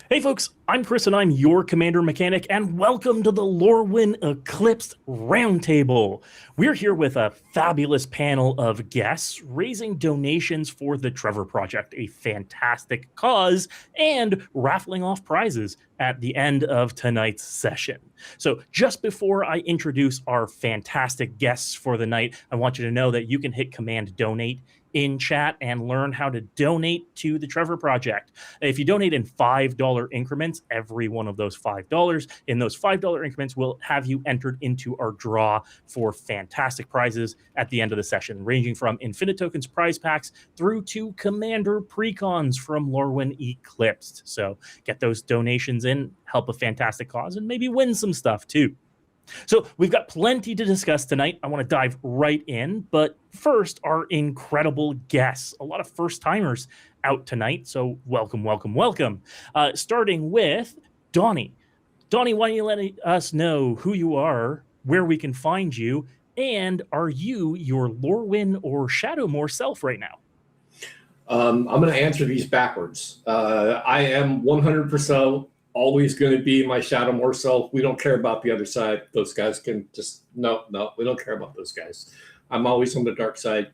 Hey folks, I'm Chris and I'm your Commander Mechanic, and welcome to the Lorwyn Eclipsed Roundtable. We're here with a fabulous panel of guests raising donations for the Trevor Project, a fantastic cause, and raffling off prizes at the end of tonight's session. So just before I introduce our fantastic guests for the night, I want you to know that you can hit Command Donate in chat and learn how to donate to the Trevor Project. If you donate in $5 increments, every one of those $5 in those $5 increments will have you entered into our draw for fantastic prizes at the end of the session, ranging from Infinite Tokens prize packs through to Commander Precons from Lorwyn Eclipsed. So get those donations in, help a fantastic cause, and maybe win some stuff too. So we've got plenty to discuss tonight. I want to dive right in, but first, our incredible guests, a lot of first-timers out tonight, so welcome, welcome, welcome. Starting with Donnie. Donnie, why don't you let us know who you are, where we can find you, and are you your Lorwyn or Shadowmoor self right now? I'm going to answer these backwards. I am 100% always going to be my Shadowmoor self. We don't care about the other side. Those guys can just, no, we don't care about those guys. I'm always on the dark side.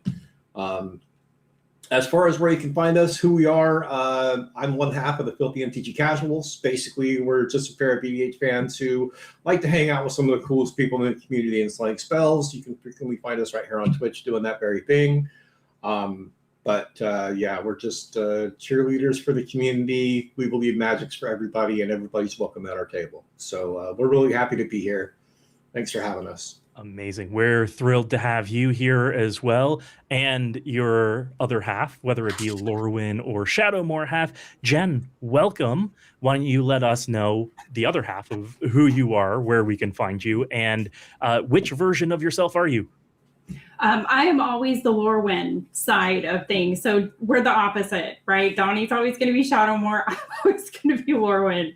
As far as where you can find us, who we are, I'm one half of the Filthy MTG Casuals. Basically, we're just a pair of BDH fans who like to hang out with some of the coolest people in the community and slaying spells. You can frequently find us right here on Twitch doing that very thing. Yeah, we're just cheerleaders for the community. We believe magic's for everybody, and everybody's welcome at our table. So we're really happy to be here. Thanks for having us. Amazing. We're thrilled to have you here as well. And your other half, whether it be Lorwyn or Shadowmoor half, Jen, welcome. Why don't you let us know the other half of who you are, where we can find you, and which version of yourself are you? I am always the Lorwyn side of things. So we're the opposite, right? Donnie's always going to be Shadowmoor. I'm always going to be Lorwyn.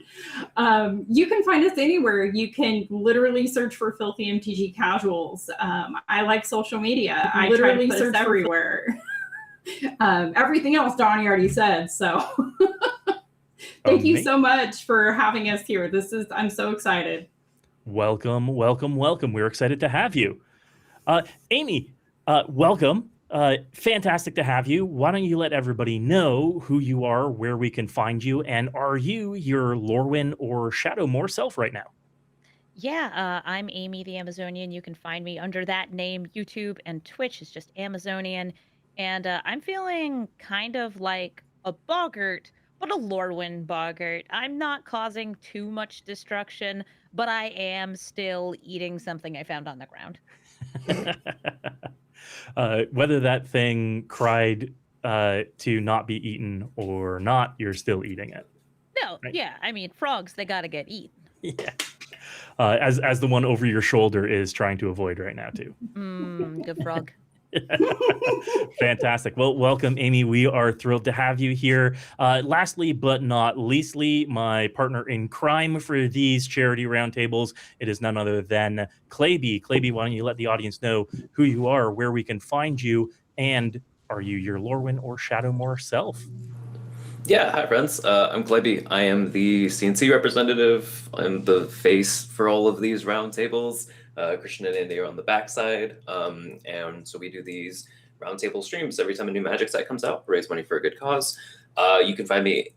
You can find us anywhere. You can literally search for Filthy MTG Casuals. I like social media. I literally search everywhere. Everything else Donnie already said. So thank you so much for having us here. I'm so excited. Welcome, welcome, welcome. We're excited to have you. Amy, welcome. Fantastic to have you. Why don't you let everybody know who you are, where we can find you, and are you your Lorwyn or Shadowmoor self right now? Yeah, I'm Amy the Amazonian. You can find me under that name. YouTube and Twitch is just Amazonian. And I'm feeling kind of like a boggart, but a Lorwyn boggart. I'm not causing too much destruction, but I am still eating something I found on the ground. Whether that thing cried to not be eaten or not, you're still eating it. No, right? Yeah, I mean, frogs, they gotta get eaten. Yeah. As the one over your shoulder is trying to avoid right now, too. Good frog. Fantastic. Well, welcome, Amy. We are thrilled to have you here. Lastly, but not leastly, my partner in crime for these charity roundtables, it is none other than Claby. Claby, why don't you let the audience know who you are, where we can find you, and are you your Lorwyn or Shadowmoor self? Yeah, hi friends. I'm Claby. I am the CNC representative. I'm the face for all of these roundtables. Christian and Andy are on the backside, and so we do these roundtable streams every time a new Magic set comes out, raise money for a good cause. You can find me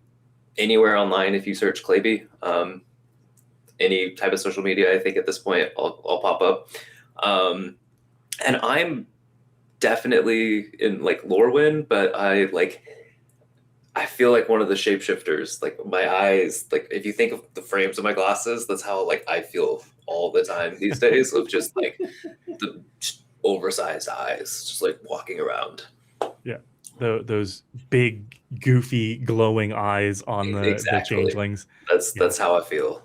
anywhere online if you search Claby. Any type of social media, I think at this point, I'll pop up. And I'm definitely in like Lorwyn, but I feel like one of the shapeshifters. Like my eyes, like if you think of the frames of my glasses, that's how like I feel all the time these days, of just like the oversized eyes, just like walking around. Yeah, those big, goofy, glowing eyes on the changelings. That's how I feel.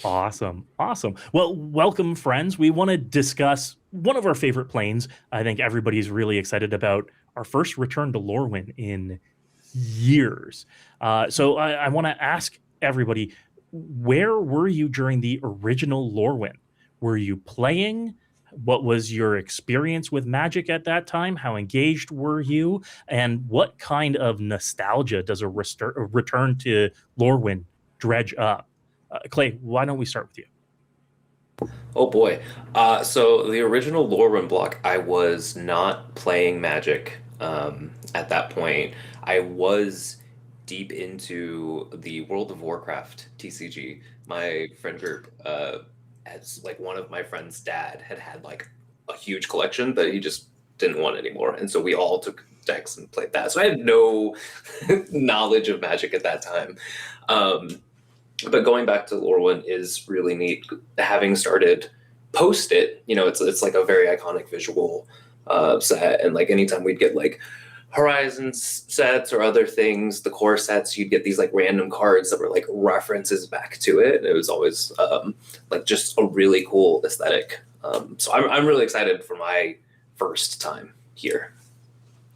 Awesome. Well, welcome, friends. We want to discuss one of our favorite planes. I think everybody's really excited about our first return to Lorwyn in years. So I want to ask everybody, where were you during the original Lorwyn? Were you playing? What was your experience with Magic at that time? How engaged were you? And what kind of nostalgia does a return to Lorwyn dredge up? Clay, why don't we start with you? Oh boy. So the original Lorwyn block, I was not playing Magic at that point. I was deep into the World of Warcraft TCG. My friend group, as like one of my friend's dad had like a huge collection that he just didn't want anymore, and so we all took decks and played that. So I had no knowledge of Magic at that time. But going back to Lorwyn is really neat. Having started post it, it's like a very iconic visual set, and like anytime we'd get like Horizons sets or other things, the core sets, you'd get these like random cards that were like references back to it. And it was always like just a really cool aesthetic. So I'm really excited for my first time here.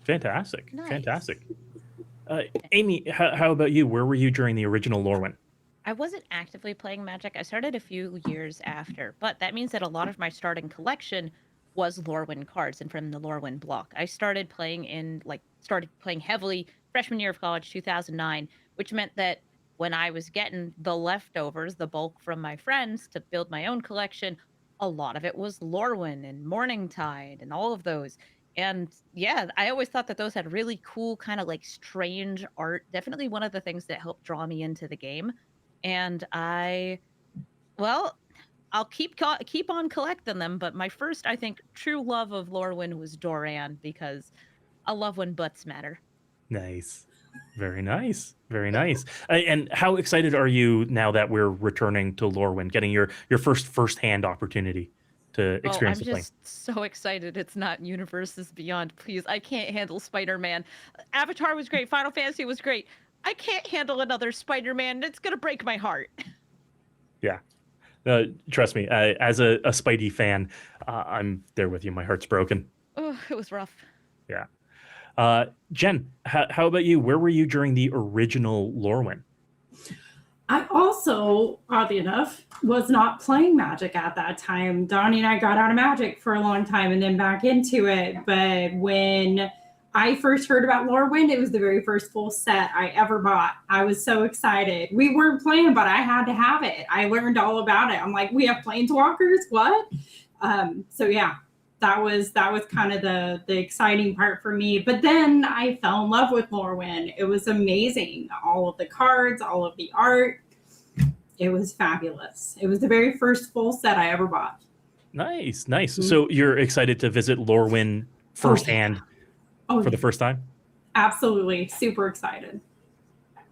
Fantastic. Nice. Fantastic. Amy, how about you? Where were you during the original Lorwyn? I wasn't actively playing Magic. I started a few years after, but that means that a lot of my starting collection was Lorwyn cards and from the Lorwyn block. I started playing heavily freshman year of college, 2009, which meant that when I was getting the leftovers, the bulk from my friends to build my own collection, a lot of it was Lorwyn and Morningtide and all of those. And yeah, I always thought that those had really cool, kind of like strange art. Definitely one of the things that helped draw me into the game. And I'll keep on collecting them, but my first, I think, true love of Lorwyn was Doran, because I love when butts matter. Nice. Very nice. Very nice. And how excited are you now that we're returning to Lorwyn, getting your first-hand opportunity to experience I'm the plane? just so excited it's not Universes Beyond. Please, I can't handle Spider-Man. Avatar was great. Final Fantasy was great. I can't handle another Spider-Man. It's going to break my heart. Yeah. Trust me, as a Spidey fan, I'm there with you. My heart's broken. Oh, it was rough. Yeah. Jen, how about you? Where were you during the original Lorwyn? I also, oddly enough, was not playing Magic at that time. Donnie and I got out of Magic for a long time and then back into it. But when I first heard about Lorwyn, it was the very first full set I ever bought. I was so excited. We weren't playing, but I had to have it. I learned all about it. I'm like, we have planeswalkers? What? So yeah, that was kind of the exciting part for me. But then I fell in love with Lorwyn. It was amazing. All of the cards, all of the art. It was fabulous. It was the very first full set I ever bought. Nice. So you're excited to visit Lorwyn firsthand for the first time? Absolutely. Super excited.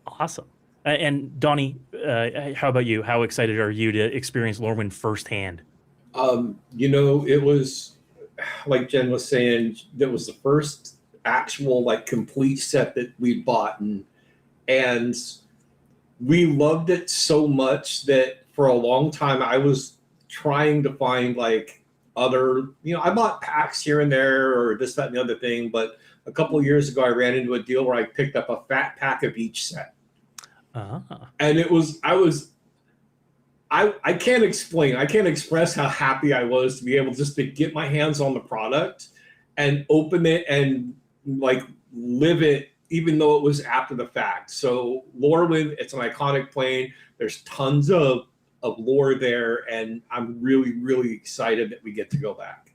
Awesome. And Donnie, how about you? How excited are you to experience Lorwyn firsthand? It was like Jen was saying, that was the first actual like complete set that we bought, and we loved it so much that for a long time I was trying to find like other, I bought packs here and there or this, that, and the other thing, but a couple of years ago I ran into a deal where I picked up a fat pack of each set. And I can't explain. I can't express how happy I was to be able just to get my hands on the product and open it and like live it, even though it was after the fact. So Lorwyn, it's an iconic plane. There's tons of lore there, and I'm really, really excited that we get to go back.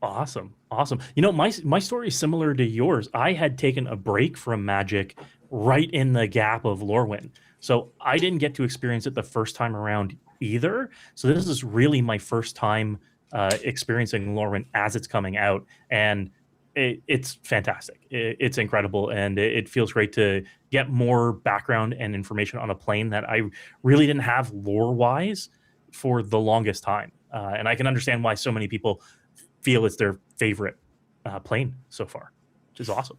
Awesome. My story is similar to yours. I had taken a break from Magic right in the gap of Lorwyn. So I didn't get to experience it the first time around either. So this is really my first time experiencing Lorwyn as it's coming out. And it's fantastic. It's incredible. And it feels great to get more background and information on a plane that I really didn't have lore-wise for the longest time. And I can understand why so many people feel it's their favorite plane so far, which is awesome.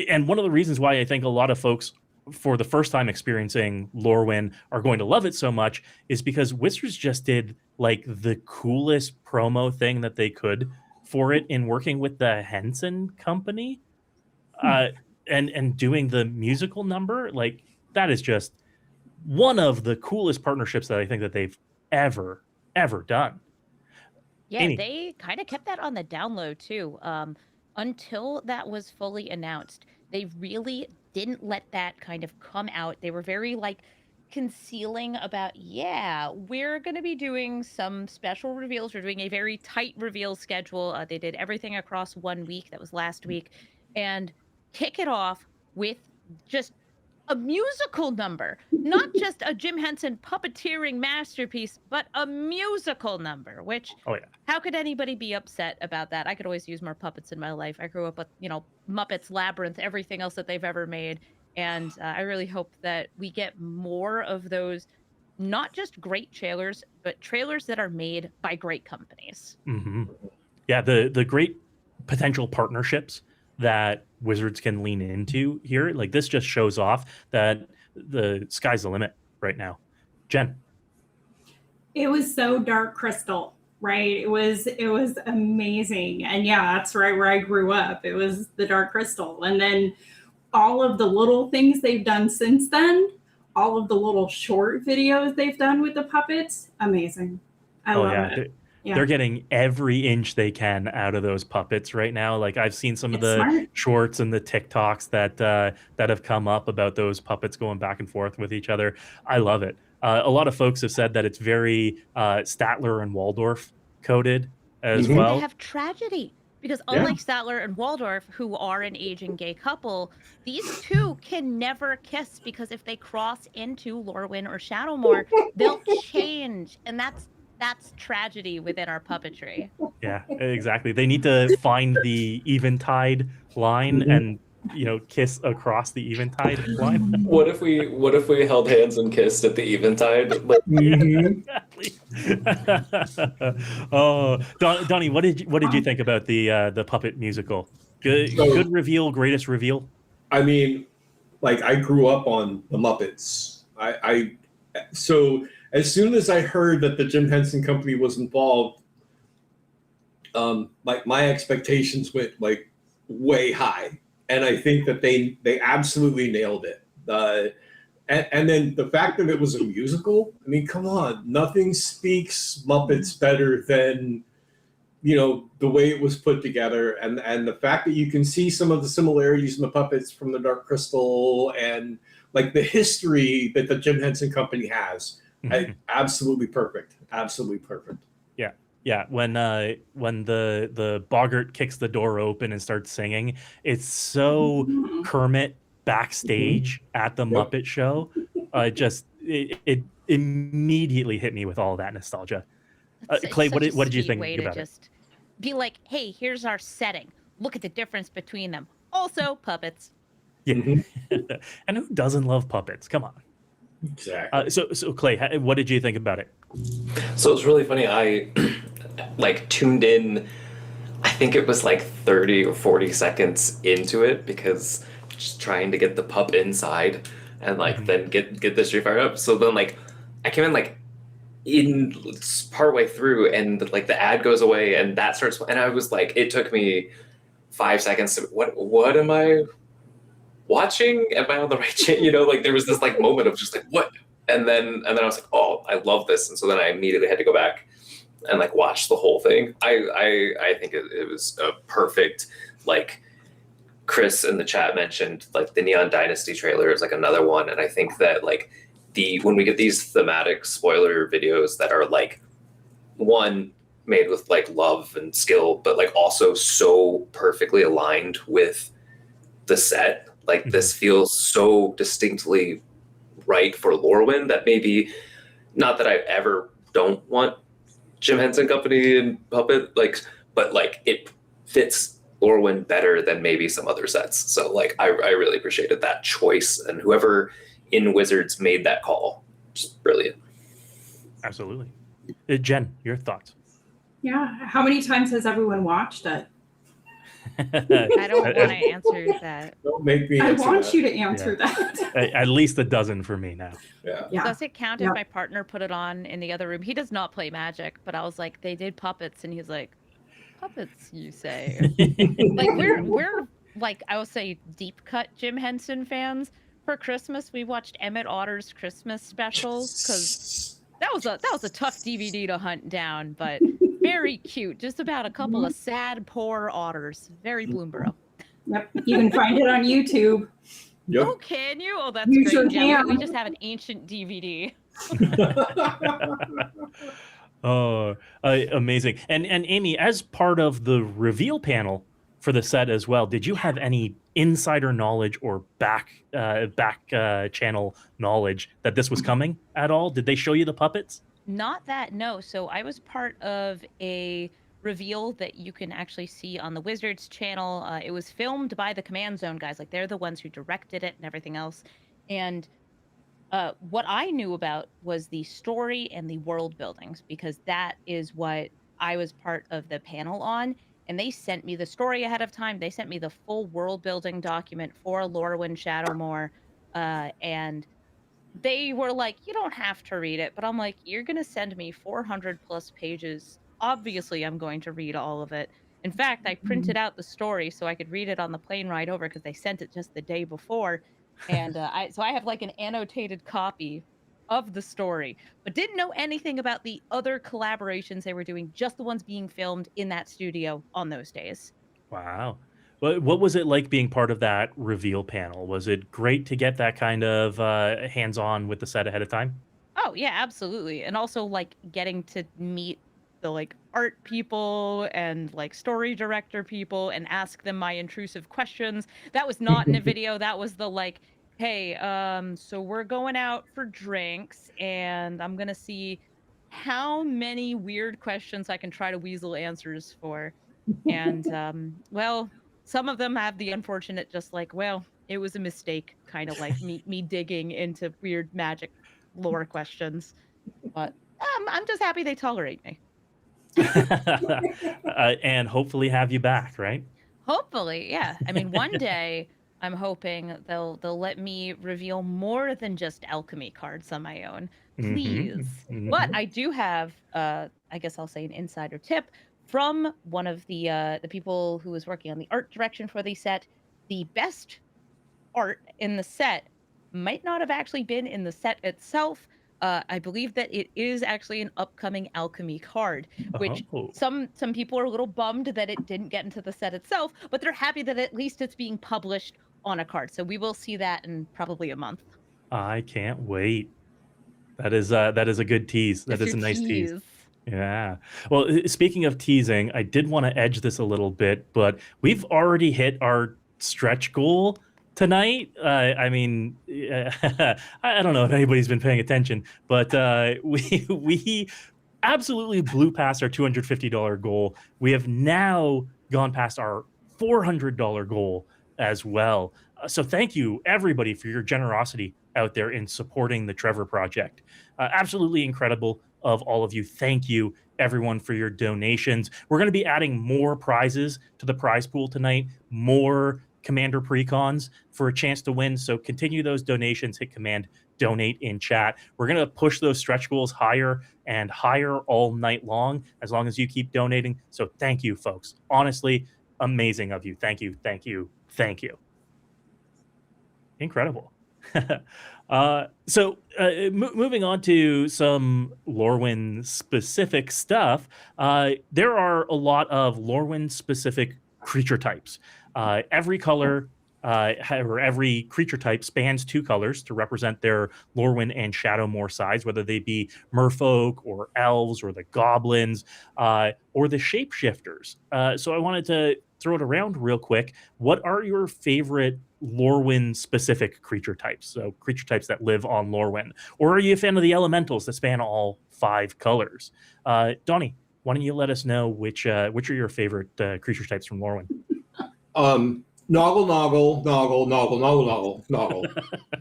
And one of the reasons why I think a lot of folks for the first time experiencing Lorwyn are going to love it so much is because Wizards just did like the coolest promo thing that they could for it in working with the Henson company and doing the musical number. Like that is just one of the coolest partnerships that I think that they've ever done. Yeah, Amy. they kind of kept that on the down low too. Until that was fully announced, they really didn't let that kind of come out. They were very like concealing about, yeah, we're going to be doing some special reveals. We're doing a very tight reveal schedule. They did everything across 1 week. That was last week. And kick it off with just a musical number, not just a Jim Henson puppeteering masterpiece, but a musical number, which Oh yeah. how could anybody be upset about that? I could always use more puppets in my life. I grew up with, Muppets, Labyrinth, everything else that they've ever made. And I really hope that we get more of those, not just great trailers, but trailers that are made by great companies. hmm Yeah, the great potential partnerships that Wizards can lean into here, like this just shows off that the sky's the limit right now. Jen. It was so Dark Crystal, right? It was amazing. And yeah, that's right where I grew up. It was the Dark Crystal. And then all of the little things they've done since then, all of the little short videos they've done with the puppets, amazing. I Oh love yeah, it. Yeah. they're getting every inch they can out of those puppets right now. Like I've seen some of It's the smart. shorts and the TikToks that have come up about those puppets going back and forth with each other. I love it. A lot of folks have said that it's very Statler and Waldorf coded as Mhm. And they well. have tragedy because Yeah. unlike Statler and Waldorf, who are an aging gay couple, these two can never kiss because if they cross into Lorwyn or Shadowmoor, they'll change, and that's tragedy within our puppetry. Yeah, exactly. They need to find the eventide line Mhm. and kiss across the eventide line. What if we held hands and kissed at the eventide? Like, Mhm. Exactly. Oh, Donnie, what did you think about the puppet musical? Good So- good reveal, greatest reveal. I mean, like I grew up on the Muppets. So as soon as I heard that the Jim Henson Company was involved, like my expectations went like way high, and I think that they absolutely nailed it. And then the fact that it was a musical. I mean, come on, nothing speaks Muppets better than the way it was put together, and the fact that you can see some of the similarities in the puppets from the Dark Crystal and like the history that the Jim Henson Company has. Absolutely perfect. Absolutely perfect. Yeah, when the boggart kicks the door open and starts singing, it's so Kermit backstage at the Yep. Muppet Show. It immediately hit me with all that nostalgia. It's Clay, what such a did you sweet think way to about it? just be like, hey, here's our setting. Look at the difference between them. Also, puppets. Yeah, Mhm. and who doesn't love puppets? Come on. Exactly. So Clay, what did you think about it? so it's really funny. I like tuned in. I think it was like 30 or 40 seconds into it because just trying to get the pup inside and like then get the Street Fighter up. So then like I came in like in partway through and like the ad goes away and that starts and I was like it took me 5 seconds to what am I watching? Am I on the right channel? Like there was this like moment of just like what? And then I was like, oh, I love this. And so then I immediately had to go back and like watch the whole thing. I think it was a perfect, like Chris in the chat mentioned, like the Neon Dynasty trailer is like another one. And I think that like when we get these thematic spoiler videos that are like one made with like love and skill, but like also so perfectly aligned with the set, like this feels so distinctly right for Lorwyn that maybe not that I ever don't want Jim Henson Company and puppet but like it fits Lorwyn better than maybe some other sets. So like I really appreciated that choice and whoever in Wizards made that call, just brilliant. Absolutely. Jen, your thoughts? Yeah. How many times has everyone watched it? I don't want to answer that. Don't make me I answer want that. you to answer that. At least a dozen for me now. Yeah. Yeah. Does it count Yeah. if my partner put it on in the other room? He does not play Magic, but I was like, they did puppets, and he's like, puppets, you say? Like we're like I will say deep cut Jim Henson fans. For Christmas, we watched Emmett Otter's Christmas specials because that was a tough DVD to hunt down, but Very cute. Just about a couple of sad, poor otters. Very Bloomborough. Yep. You can find it on YouTube. Yep. Oh, can you? Oh, that's You great. sure Yeah, we can. just have an ancient DVD. Oh, amazing. And Amy, as part of the reveal panel for the set as well, did you have any insider knowledge or back channel knowledge that this was coming at all? Did they show you the puppets? Not that, no. So I was part of a reveal that you can actually see on the Wizards channel. It was filmed by the Command Zone guys. Like, they're the ones who directed it and everything else. And what I knew about was the story and the world buildings, because that is what I was part of the panel on. And they sent me the story ahead of time. They sent me the full world building document for Lorwyn Shadowmoor. And they were like, you don't have to read it. But I'm like, you're going to send me 400 plus pages. Obviously, I'm going to read all of it. In fact, I printed out the story so I could read it on the plane ride over, because they sent it just the day before. And I have like an annotated copy of the story, but didn't know anything about the other collaborations they were doing, just the ones being filmed in that studio on those days. Wow. What was it like being part of that reveal panel? Was it great to get that kind of hands-on with the set ahead of time? Oh, yeah, absolutely. And also like getting to meet the like art people and like story director people and ask them my intrusive questions. That was not in a video. That was the like, hey, so we're going out for drinks and I'm gonna see how many weird questions I can try to weasel answers for. And well, some of them have the unfortunate just like, well, it was a mistake, kind of like me digging into weird magic lore questions. But I'm just happy they tolerate me. And hopefully have you back, right? Hopefully, yeah. I mean, one day I'm hoping they'll let me reveal more than just alchemy cards on my own. Please. But I do have I guess I'll say an insider tip from one of the people who was working on the art direction for the set. The best art in the set might not have actually been in the set itself. I believe that it is actually an upcoming alchemy card, which Oh, some people are a little bummed that it didn't get into the set itself, but they're happy that at least it's being published on a card. So we will see that in probably a month. I can't wait. That is a good tease. That Just is a your nice tease. tease. Yeah. Well, speaking of teasing, I did want to edge this a little bit, but we've already hit our stretch goal tonight. I mean, I don't know if anybody's been paying attention, but we absolutely blew past our $250 goal. We have now gone past our $400 goal as well. So thank you, everybody, for your generosity out there in supporting the Trevor Project. Absolutely incredible of all of you. Thank you, everyone, for your donations. We're going to be adding more prizes to the prize pool tonight, more Commander Precons for a chance to win. So continue those donations, hit command, donate in chat. We're going to push those stretch goals higher and higher all night long as you keep donating. So thank you, folks. Honestly, amazing of you. Thank you, thank you, thank you. Incredible. Moving on to some Lorwyn specific stuff, there are a lot of Lorwyn specific creature types. Every color or every creature type spans two colors to represent their Lorwyn and Shadowmoor sides, whether they be merfolk or elves or the goblins or the shapeshifters. So I wanted to throw it around real quick. What are your favorite Lorwyn specific creature types? So creature types that live on Lorwyn. Or are you a fan of the elementals that span all 5 colors? Donnie, why don't you let us know which are your favorite creature types from Lorwyn? Noggle, noggle, noggle, noggle, noggle, noggle,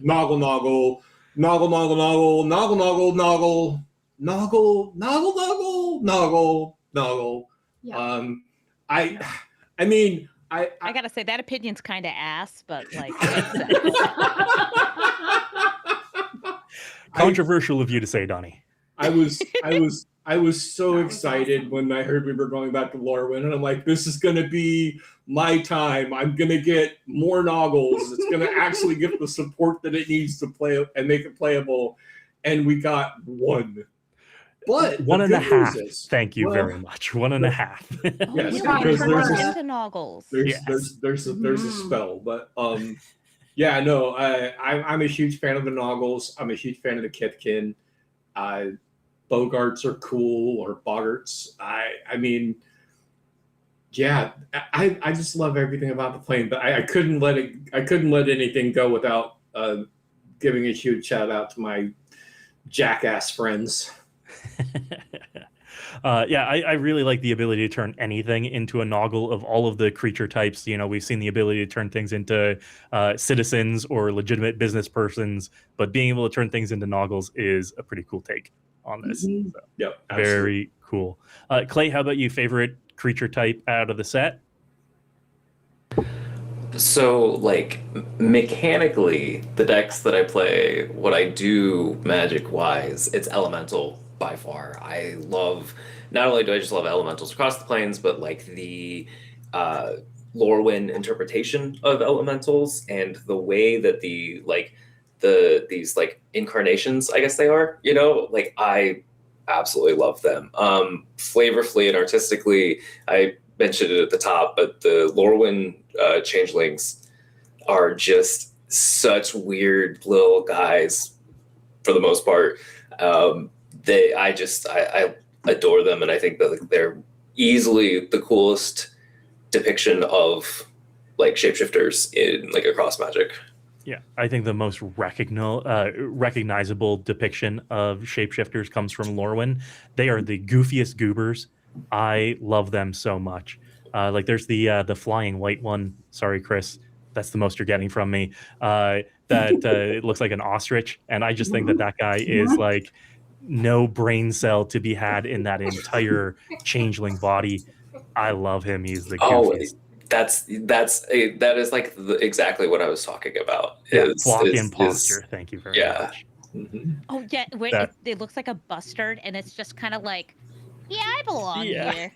noggle, noggle, noggle, noggle, noggle, noggle, noggle, noggle, noggle, noggle, noggle, noggle. Yeah. I mean, I gotta say that opinion's kind of ass, but like controversial of you to say, Donnie. I was so excited when I heard we were going back to Lorwyn, and I'm like, this is gonna be my time. I'm gonna get more noggles. It's gonna actually get the support that it needs to play and make it playable. And we got one. But One the and a good news half. is, Thank you well, very much. One and a half. Oh, Yes, you got are it. because there's Trevor. into noggles. Yes. there's a Mhm. spell, but yeah, no, I'm a huge fan of the Noggles. I'm a huge fan of the Kithkin. Bogarts are cool, or Boggarts. I mean, yeah, I just love everything about the plane, but I couldn't let anything go without giving a huge shout out to my jackass friends. Yeah, I really like the ability to turn anything into a Noggle of all of the creature types. You know, we've seen the ability to turn things into citizens or legitimate business persons, but being able to turn things into Noggles is a pretty cool take on this. Mhm. So, Yep, absolutely. very cool. Clay, how about you? Favorite creature type out of the set? So, like, mechanically, the decks that I play, what I do magic wise, it's elemental by far. I love, not only do I just love elementals across the planes, but like the uh, Lorwyn interpretation of elementals and the way that these like incarnations, I guess they are, you know, like I absolutely love them. Flavorfully and artistically, I mentioned it at the top, but the Lorwyn changelings are just such weird little guys for the most part. I adore them, and I think that like, they're easily the coolest depiction of like shapeshifters in like across Magic. Yeah, I think the most recognizable depiction of shapeshifters comes from Lorwyn. They are the goofiest goobers. I love them so much. Like there's the flying white one. Sorry, Chris, that's the most you're getting from me. That it looks like an ostrich, and I just think that that guy is like no brain cell to be had in that entire changeling body. I love him. He's the Oh, goofiest. that is like exactly what I was talking about. Yeah, Is flock is imposture. is Thank you very yeah. much. Mhm. Oh yeah, where That- it looks like a bustard, and it's just kind of like, yeah, I belong Yeah. here.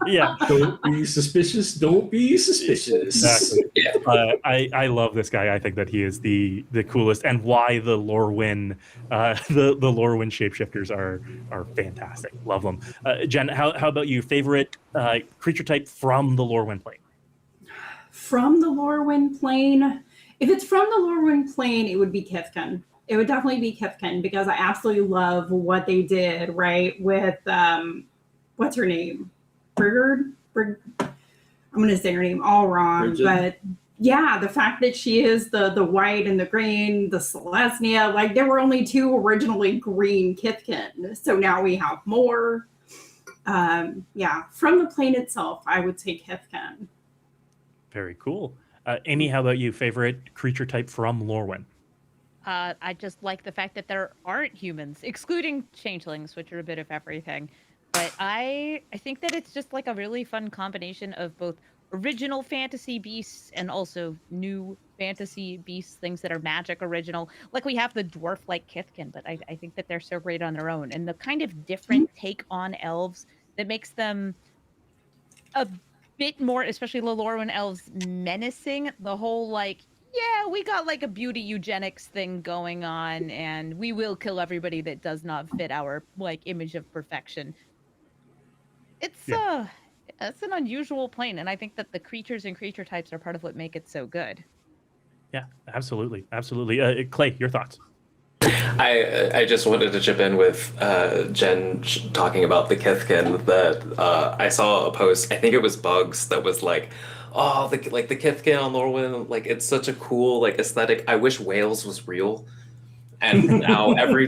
Yeah, Don't be suspicious. Don't be suspicious. exactly. Yeah. I love this guy. I think that he is the coolest, and why the Lorwyn the Lorwyn shapeshifters are fantastic. Love them. Jen, how about you? Favorite creature type from the Lorwyn plane? From the Lorwyn plane, if it's from the Lorwyn plane, it would be Kithkin. It would definitely be Kithkin because I absolutely love what they did, right? With what's her name? Brigard? I'm gonna say her name all wrong, Bridget? but yeah, the fact that she is the white and the green, the Celestia, like there were only two originally green Kithkin. So now we have more. Yeah, from the plane itself, I would say Kithkin. Very cool. Amy, how about you? Favorite creature type from Lorwyn? I just like the fact that there aren't humans, excluding changelings, which are a bit of everything. But I think that it's just like a really fun combination of both original fantasy beasts and also new fantasy beasts, things that are magic original. Like we have the dwarf like Kithkin, but I think that they're so great on their own. And the kind of different take on elves that makes them a bit more, especially the Lorwyn elves, menacing. The whole like, yeah, we got like a beauty eugenics thing going on, and we will kill everybody that does not fit our like image of perfection. It's Yeah. it's an unusual plane, and I think that the creatures and creature types are part of what make it so good. Yeah, absolutely, absolutely. Clay, your thoughts? I just wanted to chip in with Jen talking about the Kithkin that I saw a post. I think it was Bugs that was like, "Oh, the Kithkin on Lorwyn, like it's such a cool like aesthetic. I wish Wales was real." And now every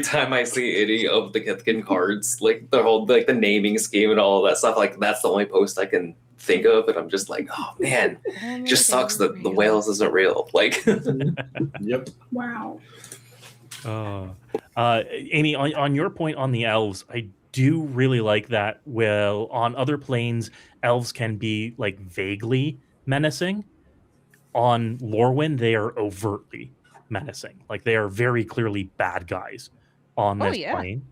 time I see any of the Kithkin cards, like the whole like the naming scheme and all of that stuff, like that's the only post I can think of, and I'm just like, oh man, it just sucks that the Wales isn't real. Like, Yep. Wow. Amy, on your point on the elves, I do really like that. Well, on other planes, elves can be like vaguely menacing. On Lorwyn, they are overtly menacing. Like they are very clearly bad guys on Oh, this yeah. plane.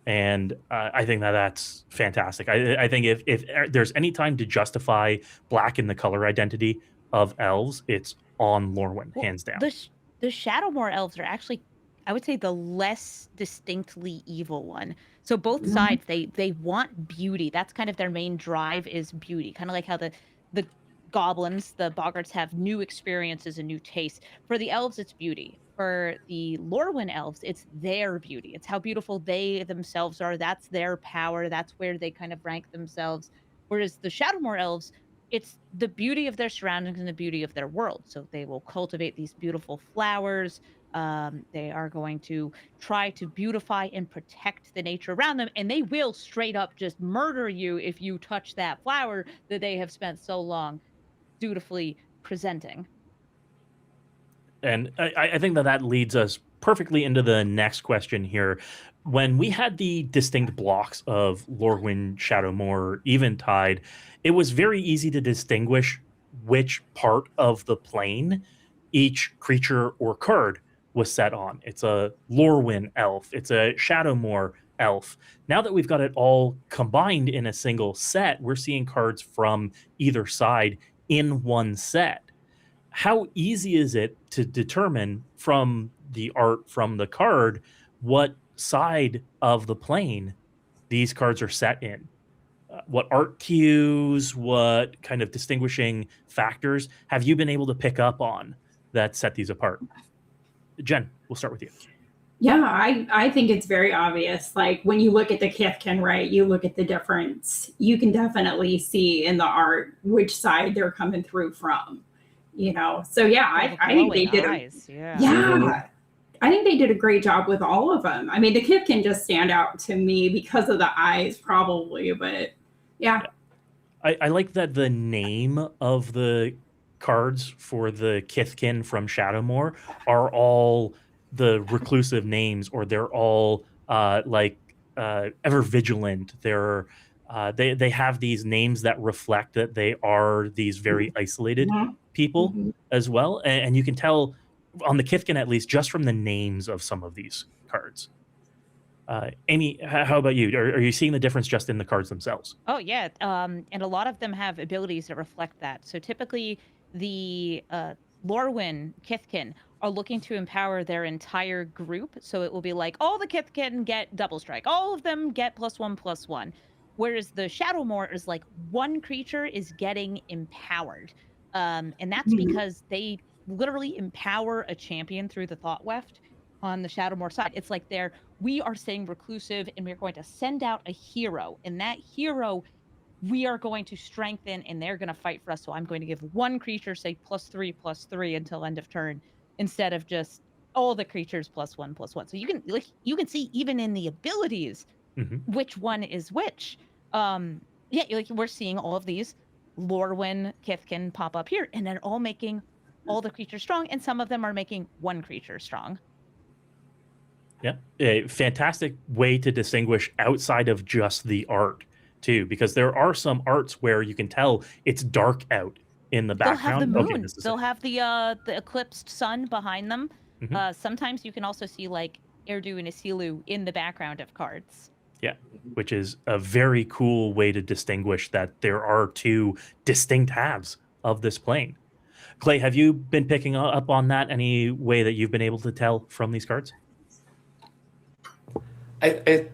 And I think that that's fantastic. I think if there's any time to justify black in the color identity of elves, it's on Lorwyn, Well, hands down. the Shadowmoor elves are actually I would say the less distinctly evil one. So both Mhm. sides, they want beauty. That's kind of their main drive is beauty. Kind of like how the goblins, the boggarts have new experiences and new tastes. For the elves, it's beauty. For the Lorwyn elves, it's their beauty. It's how beautiful they themselves are. That's their power. That's where they kind of rank themselves. Whereas the Shadowmoor elves, it's the beauty of their surroundings and the beauty of their world. So they will cultivate these beautiful flowers. They are going to try to beautify and protect the nature around them, and they will straight up just murder you if you touch that flower that they have spent so long dutifully presenting. And I think that that leads us perfectly into the next question here. When we had the distinct blocks of Lorwyn, Shadowmoor, Eventide, it was very easy to distinguish which part of the plane each creature or card was set on. It's a Lorwyn elf, it's a Shadowmoor elf. Now that we've got it all combined in a single set, we're seeing cards from either side in one set. How easy is it to determine from the art from the card what side of the plane these cards are set in? What art cues, what kind of distinguishing factors have you been able to pick up on that set these apart? Jen, we'll start with you. Yeah, I think it's very obvious. Like when you look at the Kithkin, right, you look at the difference. You can definitely see in the art which side they're coming through from. So yeah, Oh, the I think they glowing did eyes. Yeah. Mhm. yeah, I think they did a great job with all of them. I mean, the Kithkin just stand out to me because of the eyes, probably, but yeah. Yeah. I like that the name of the cards for the Kithkin from Shadowmoor are all the reclusive names, or they're all ever vigilant. They have these names that reflect that they are these very isolated Mhm, people mhm. as well, and you can tell on the Kithkin at least just from the names of some of these cards. Amy, how about you? Are you seeing the difference just in the cards themselves? Oh yeah, and a lot of them have abilities that reflect that. So typically, the Lorwyn Kithkin are looking to empower their entire group. So it will be like all the Kithkin get double strike, all of them get +1/+1. Whereas the Shadowmoor is like one creature is getting empowered, and that's Mhm. because they literally empower a champion through the thought weft on the Shadowmoor side. It's like we are staying reclusive and we're going to send out a hero. And that hero we are going to strengthen and they're going to fight for us. So I'm going to give one creature, say, +3/+3 until end of turn, instead of just all the creatures +1/+1. So you can see even in the abilities Mhm. which one is which. Yeah, like we're seeing all of these Lorwyn, Kithkin pop up here, and they're all making all the creatures strong, and some of them are making one creature strong. Yeah, a fantastic way to distinguish outside of just the art too, because there are some arts where you can tell it's dark out in the They'll have the background. Okay, moon. this is They'll it. have the eclipsed sun behind them. Mhm. Sometimes you can also see like Erdu and Isilu in the background of cards. Yeah, which is a very cool way to distinguish that there are two distinct halves of this plane. Clay, have you been picking up on that any way that you've been able to tell from these cards? I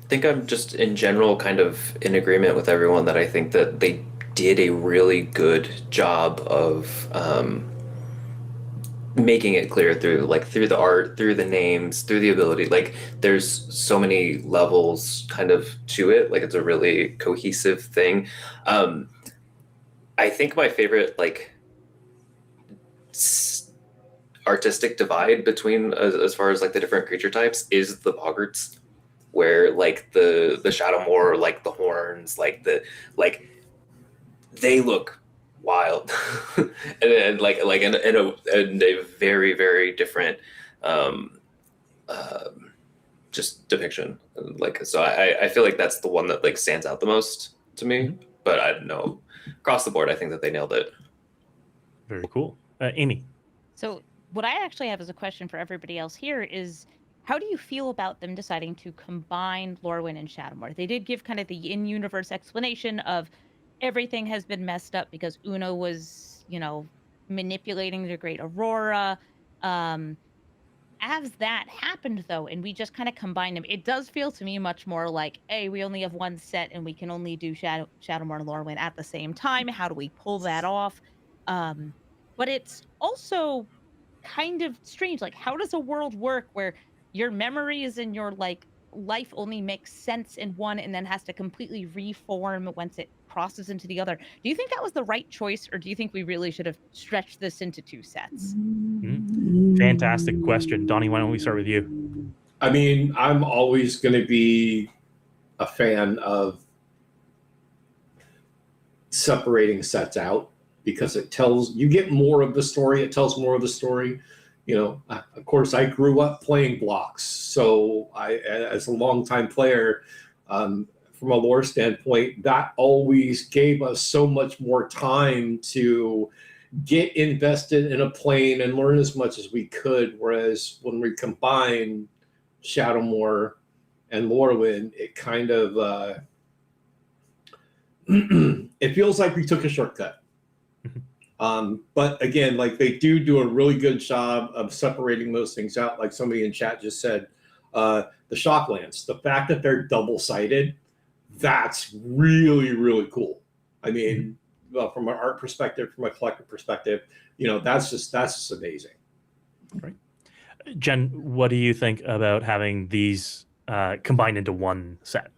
think I'm just in general kind of in agreement with everyone that I think that they did a really good job of making it clear through the art, through the names, through the ability. Like there's so many levels kind of to it. Like it's a really cohesive thing. Um, I think my favorite s- artistic divide between as far as like the different creature types is the boggarts, where like the shadow more like the horns, like they look wild and like in a very very different um um just depiction. Like so I feel like that's the one that like stands out the most to me, Mhm. but I don't know, across the board I think that they nailed it. Very cool. Amy. So what I actually have as a question for everybody else here is how do you feel about them deciding to combine Lorwyn and Shadowmoor? They did give kind of the in-universe explanation of everything has been messed up because Una was, manipulating the Great Aurora. Um, as that happened though, and we just kind of combined them, it does feel to me much more like, hey, we only have one set and we can only do Shadowmoor and Lorwyn at the same time. How do we pull that off? Um, but it's also kind of strange. Like, how does a world work where your memories and your like life only makes sense in one and then has to completely reform once it crosses into the other? Do you think that was the right choice, or do you think we really should have stretched this into two sets? Fantastic question. Donnie, why don't we start with you? I mean, I'm always going to be a fan of separating sets out because it tells you get more of the story. It tells more of the story. You know, of course, I grew up playing blocks, so I, as a longtime player, from a lore standpoint, that always gave us so much more time to get invested in a plane and learn as much as we could. Whereas when we combine Shadowmoor and Lorwyn, it kind of it feels like we took a shortcut. But again, like they do a really good job of separating those things out. Like somebody in chat just said, the Shocklands, the fact that they're double-sided, that's really, really cool. I mean, from an art perspective, from a collective perspective, you know, that's just amazing. Right. Jen, what do you think about having these combined into one set?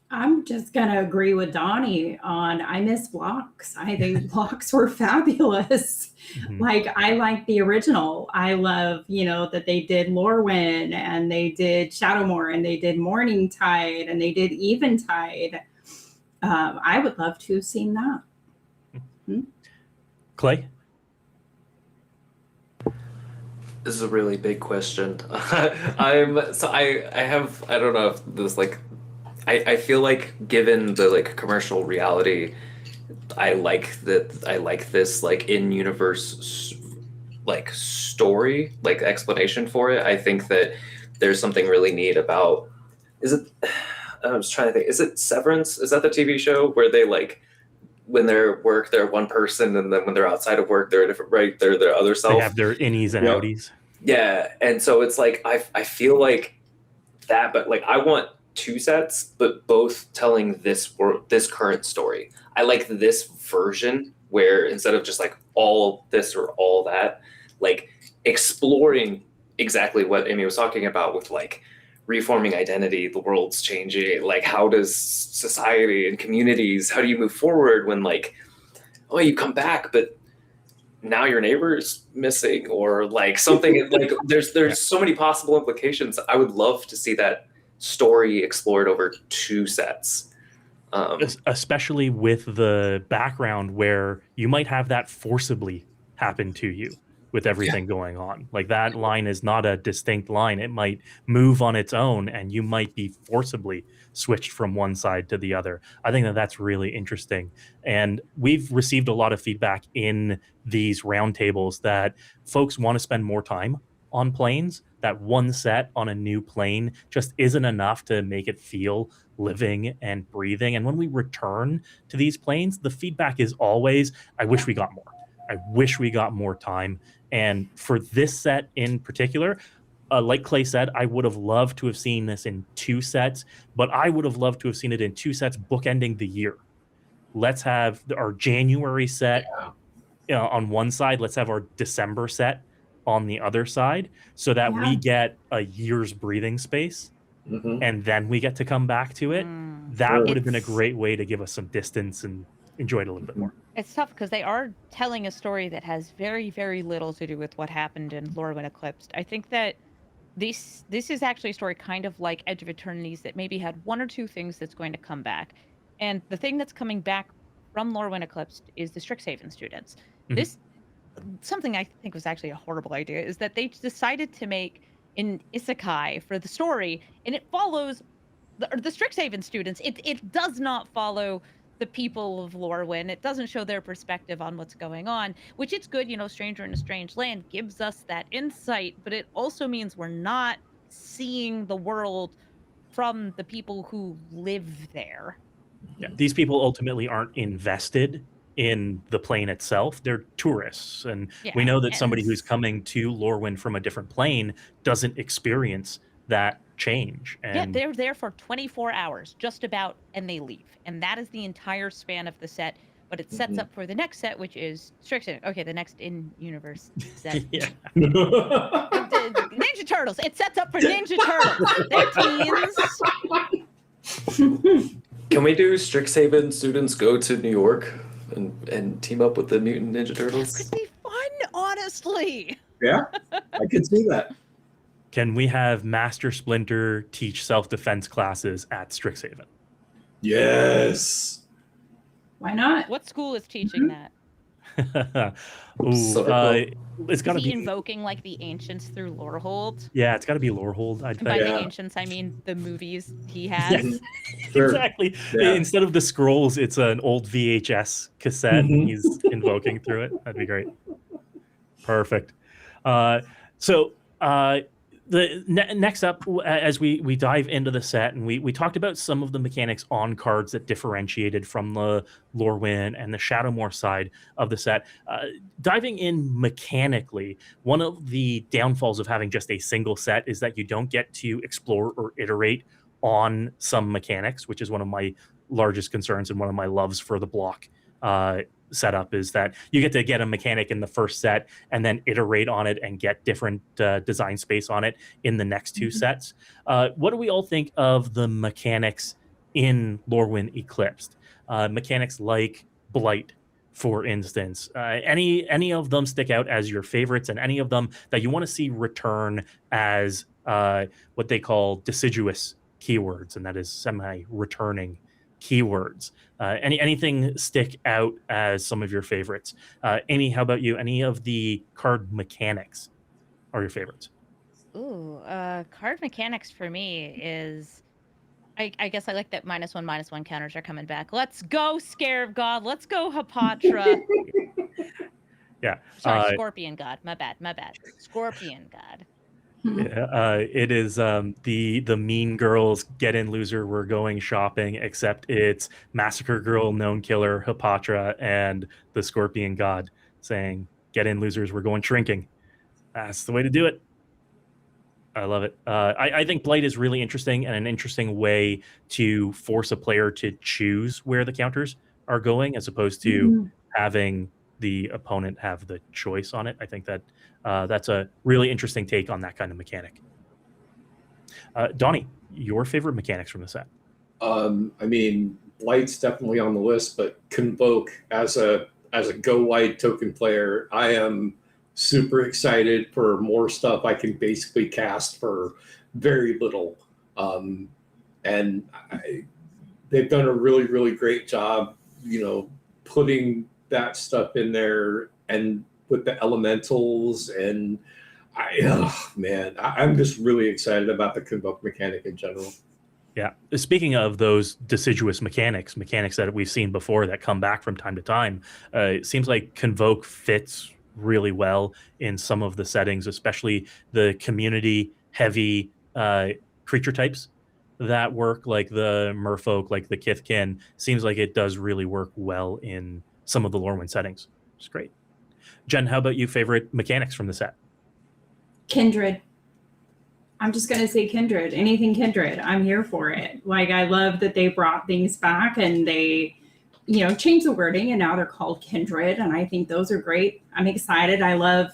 I'm just going to agree with Donnie on I miss blocks. I think blocks were fabulous. Like, I like the original. I love, you know, that they did Lorwyn and they did Shadowmoor and they did Morningtide and they did Eventide. I would love to have seen that. Clay? This is a really big question. I don't know if this like I feel like given the like commercial reality, I like this like in-universe like story, like explanation for it. I think that there's something really neat about I was trying to think, is it Severance? Is that the TV show where they like when they're at work they're one person and then when they're outside of work they're a different, right? They're their other self. They have their innies and outies. Yeah, and so it's like I feel like that, but like I want two sets, but both telling this current story. I like this version where instead of just like all this or all that, like exploring exactly what Amy was talking about with like reforming identity, the world's changing, like how does society and communities, how do you move forward when like, oh, you come back, but now your neighbor's missing or like something like there's so many possible implications. I would love to see that story explored over two sets. Especially with the background where you might have that forcibly happen to you with everything going on. Like that line is not a distinct line. It might move on its own and you might be forcibly switched from one side to the other. I think that that's really interesting. And we've received a lot of feedback in these roundtables that folks want to spend more time on planes. That one set on a new plane just isn't enough to make it feel living and breathing. And when we return to these planes, the feedback is always, I wish we got more. I wish we got more time. And for this set in particular, like Clay said, I would have loved to have seen this in two sets, but I would have loved to have seen it in two sets bookending the year. Let's have our January set on one side. Let's have our December set on the other side so that we get a year's breathing space and then we get to come back to it. That would have been a great way to give us some distance and enjoy it a little bit more. It's tough because they are telling a story that has very, very little to do with what happened in Lorwyn Eclipsed. I think that this is actually a story kind of like Edge of Eternities that maybe had one or two things that's going to come back. And the thing that's coming back from Lorwyn Eclipsed is the Strixhaven students. This something I think was actually a horrible idea is that they decided to make an isekai for the story, and it follows the Strixhaven students. It does not follow the people of Lorwyn. It doesn't show their perspective on what's going on, which it's good, you know, Stranger in a Strange Land gives us that insight, but it also means we're not seeing the world from the people who live there. Yeah, these people ultimately aren't invested in the plane itself. They're tourists, and we know that somebody who's coming to Lorwyn from a different plane doesn't experience that change. And they're there for 24 hours, just about, and they leave. And that is the entire span of the set. But it sets up for the next set, which is Strixhaven. Okay, the next in-universe set. yeah, Ninja Turtles. It sets up for Ninja Turtles. They're teens. Can we do Strixhaven students go to New York and team up with the Mutant Ninja Turtles? That could be fun, honestly. Yeah, I could see that. can we have Master Splinter teach self-defense classes at Strixhaven? Yes. Why not? What school is teaching that? Ooh, it's got to Is he be invoking like the ancients through Lorehold? Yeah, it's got to be Lorehold. I And by think. the ancients, I mean the movies he has. Yes. Sure. Exactly. Yeah. Instead of the scrolls, it's an old VHS cassette. And he's invoking through it. That'd be great. Perfect. Next up, as we dive into the set, and we talked about some of the mechanics on cards that differentiated from the Lorwyn and the Shadowmoor side of the set. Diving in mechanically, one of the downfalls of having just a single set is that you don't get to explore or iterate on some mechanics, which is one of my largest concerns and one of my loves for the block setup, is that you get to get a mechanic in the first set and then iterate on it and get different design space on it in the next two sets. What do we all think of the mechanics in Lorwyn Eclipsed? Mechanics like Blight, for instance. Any of them stick out as your favorites, and any of them that you want to see return as what they call deciduous keywords, and that is semi-returning keywords? Anything stick out as some of your favorites? Amy, how about you? Any of the card mechanics are your favorites? Ooh, card mechanics for me is, I guess I like that -1/-1 counters are coming back. Let's go, Scarab God. Let's go, Hapatra. Yeah. Sorry, Scorpion God. My bad. Scorpion God. It is the Mean Girls Get In Loser We're Going Shopping, except it's Massacre Girl, Known Killer, Hapatra, and the Scorpion God saying, "Get in, losers, we're going shrinking." That's the way to do it. I love it. I think Blight is really interesting, and an interesting way to force a player to choose where the counters are going, as opposed to having the opponent have the choice on it. I think that that's a really interesting take on that kind of mechanic. Donnie, your favorite mechanics from the set? I mean, Blight's definitely on the list, but Convoke as a go white token player, I am super excited for more stuff I can basically cast for very little. They've done a really, really great job, putting that stuff in there, and with the elementals, and I'm just really excited about the Convoke mechanic in general. Yeah. Speaking of those deciduous mechanics that we've seen before that come back from time to time, it seems like Convoke fits really well in some of the settings, especially the community-heavy creature types that work, like the merfolk, like the Kithkin. Seems like it does really work well in some of the Lorwyn settings. It's great. Jen, how about you? Favorite mechanics from the set? Kindred. I'm just going to say Kindred. Anything Kindred. I'm here for it. Like, I love that they brought things back and they, changed the wording, and now they're called Kindred. And I think those are great. I'm excited. I love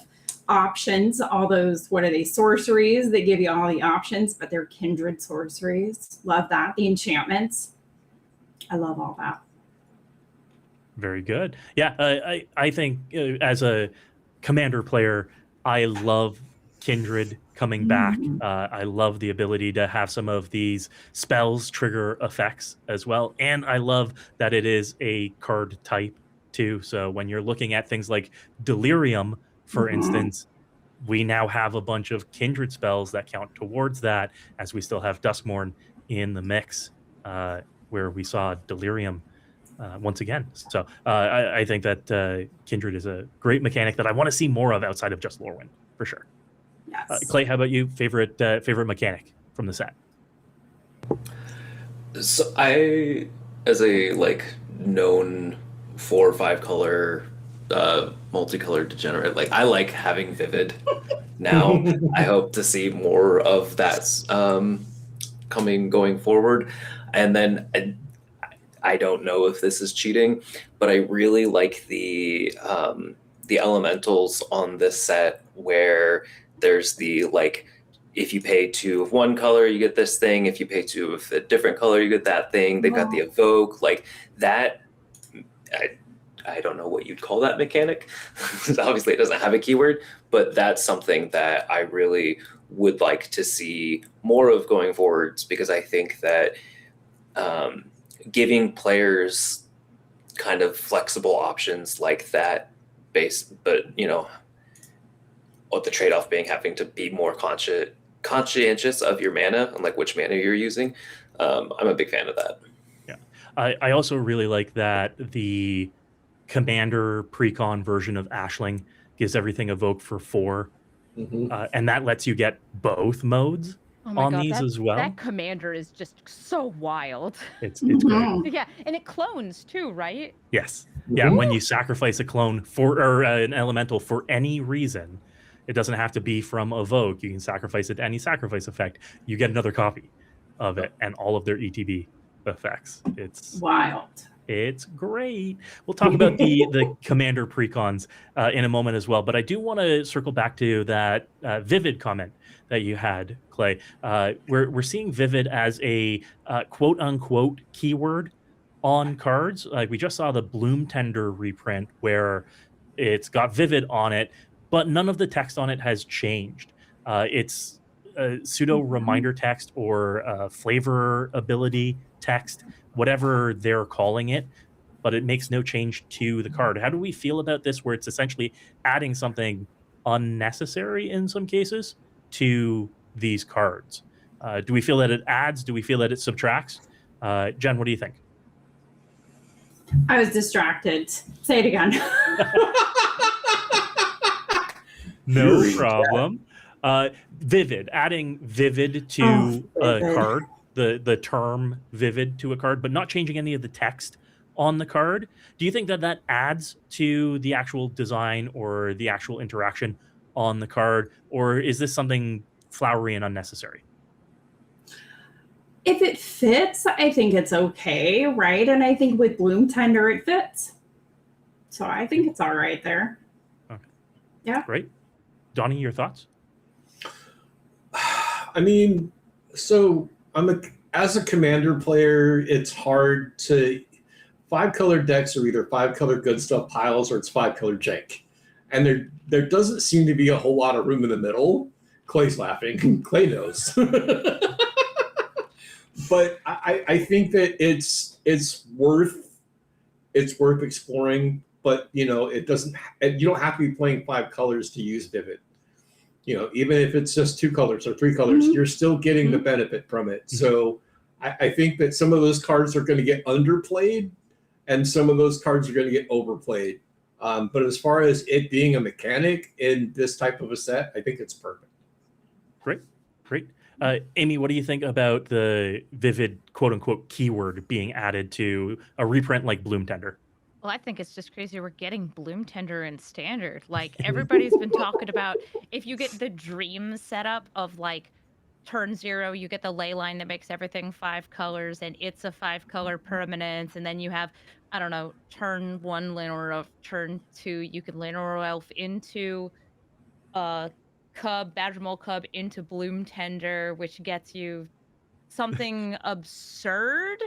options. All those, what are they? Sorceries. They give you all the options, but they're Kindred sorceries. Love that. The enchantments. I love all that. Very good. Yeah, I think as a commander player, I love Kindred coming back. I love the ability to have some of these spells trigger effects as well. And I love that it is a card type too. So when you're looking at things like Delirium, for instance, we now have a bunch of Kindred spells that count towards that, as we still have Duskmourn in the mix, where we saw Delirium once again. So I think that Kindred is a great mechanic that I want to see more of outside of just Lorwyn, for sure. Yes. Clay, how about you? Favorite mechanic from the set? So I, as a known 4 or 5 color multicolored degenerate. Like, I like having vivid now. I hope to see more of that going forward. And then I don't know if this is cheating, but I really like the elementals on this set where there's the, like, if you pay 2 of one color, you get this thing. If you pay 2 of a different color, you get that thing. They've got the evoke, like that. I don't know what you'd call that mechanic. Obviously, it doesn't have a keyword, but that's something that I really would like to see more of going forwards, because I think that giving players kind of flexible options like that but what the trade-off being having to be more conscientious of your mana and like which mana you're using. I'm a big fan of that. Yeah, I also really like that the commander precon version of Ashling gives everything evoke for 4, and that lets you get both modes on these as well. That commander is just so wild. It's great. Yeah, and it clones too, right? Yes. Yeah, when you sacrifice a clone or an elemental for any reason, it doesn't have to be from evoke. You can sacrifice it to any sacrifice effect. You get another copy of it and all of their ETB effects. It's wild. It's great. We'll talk about the commander precons in a moment as well, but I do want to circle back to that vivid comment that you had, Clay. We're seeing vivid as a quote unquote keyword on cards. Like, we just saw the Bloom Tender reprint where it's got vivid on it, but none of the text on it has changed. It's a pseudo reminder text or flavor ability text, whatever they're calling it, but it makes no change to the card. How do we feel about this, where it's essentially adding something unnecessary in some cases to these cards? Do we feel that it adds? Do we feel that it subtracts? Jen, what do you think? I was distracted. Say it again. No problem. Vivid, adding vivid to a card, the term vivid to a card, but not changing any of the text on the card. Do you think that that adds to the actual design or the actual interaction on the card, or is this something flowery and unnecessary? If it fits, I think it's okay, right? And I think with Bloom Tender, it fits. So I think it's all right there. Okay. Yeah. Great. Donnie, your thoughts? I mean, so as a commander player, it's hard to 5-color decks are either 5-color good stuff piles or it's 5-color jank. And there doesn't seem to be a whole lot of room in the middle. Clay's laughing. Clay knows. But I think that it's worth exploring, but it doesn't, you don't have to be playing 5 colors to use vivid. Even if it's just 2 colors or 3 colors, you're still getting the benefit from it. So I think that some of those cards are going to get underplayed and some of those cards are going to get overplayed. But as far as it being a mechanic in this type of a set, I think it's perfect. Great. Amy, what do you think about the vivid quote unquote keyword being added to a reprint like Bloom Tender? Well, I think it's just crazy we're getting Bloom Tender in standard. Like, everybody's been talking about, if you get the dream setup of like turn 0, you get the ley line that makes everything 5 colors, and it's a 5-color permanence, and then you have, I don't know, turn 1 Llanowar Elf, turn 2, you can Llanowar Elf into Cub, Badgermole Cub into Bloom Tender, which gets you something absurd,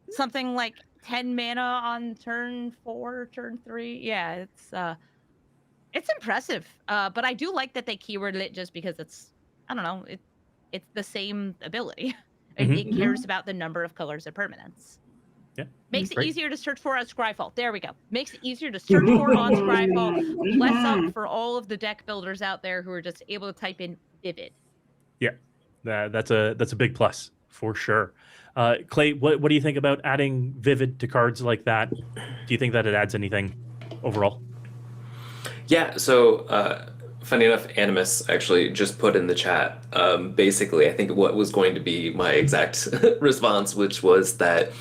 something like 10 mana on turn 4, turn 3. Yeah, it's impressive. But I do like that they keyworded it just because it's, I don't know, it's the same ability. It cares about the number of colors of permanence. Yeah. Makes it easier to search for on Scryfall. There we go. Makes it easier to search for on Scryfall. Less up for all of the deck builders out there who are just able to type in vivid. Yeah, that's a big plus for sure. Clay, what do you think about adding vivid to cards like that? Do you think that it adds anything overall? Yeah, so funny enough, Animus actually just put in the chat, basically, I think what was going to be my exact response, which was that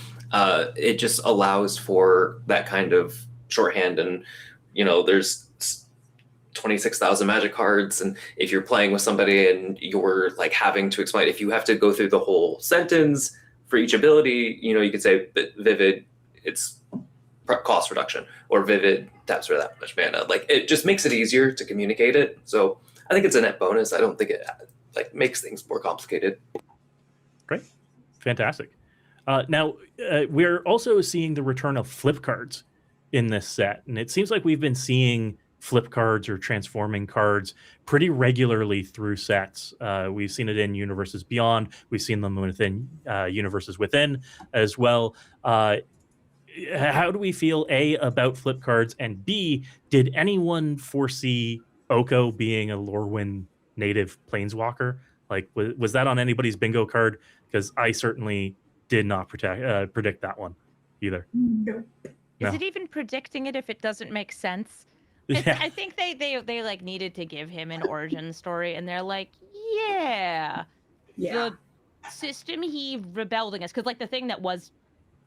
it just allows for that kind of shorthand, and there's 26,000 magic cards, and if you're playing with somebody and you're like having to explain, if you have to go through the whole sentence for each ability, you could say Vivid, it's cost reduction, or Vivid taps for that much mana. Like, it just makes it easier to communicate it. So I think it's a net bonus. I don't think it like makes things more complicated. Great, fantastic. Now we're also seeing the return of flip cards in this set, and it seems like we've been seeing flip cards or transforming cards pretty regularly through sets. We've seen it in Universes Beyond. We've seen them within Universes Within as well. How do we feel, A, about flip cards, and B, did anyone foresee Oko being a Lorwyn native planeswalker? Like, was that on anybody's bingo card? Because I certainly did not predict that one either. No. No. Is it even predicting it if it doesn't make sense? Yeah. I think they like needed to give him an origin story, and they're like, yeah. The system he rebelled against, because like the thing that was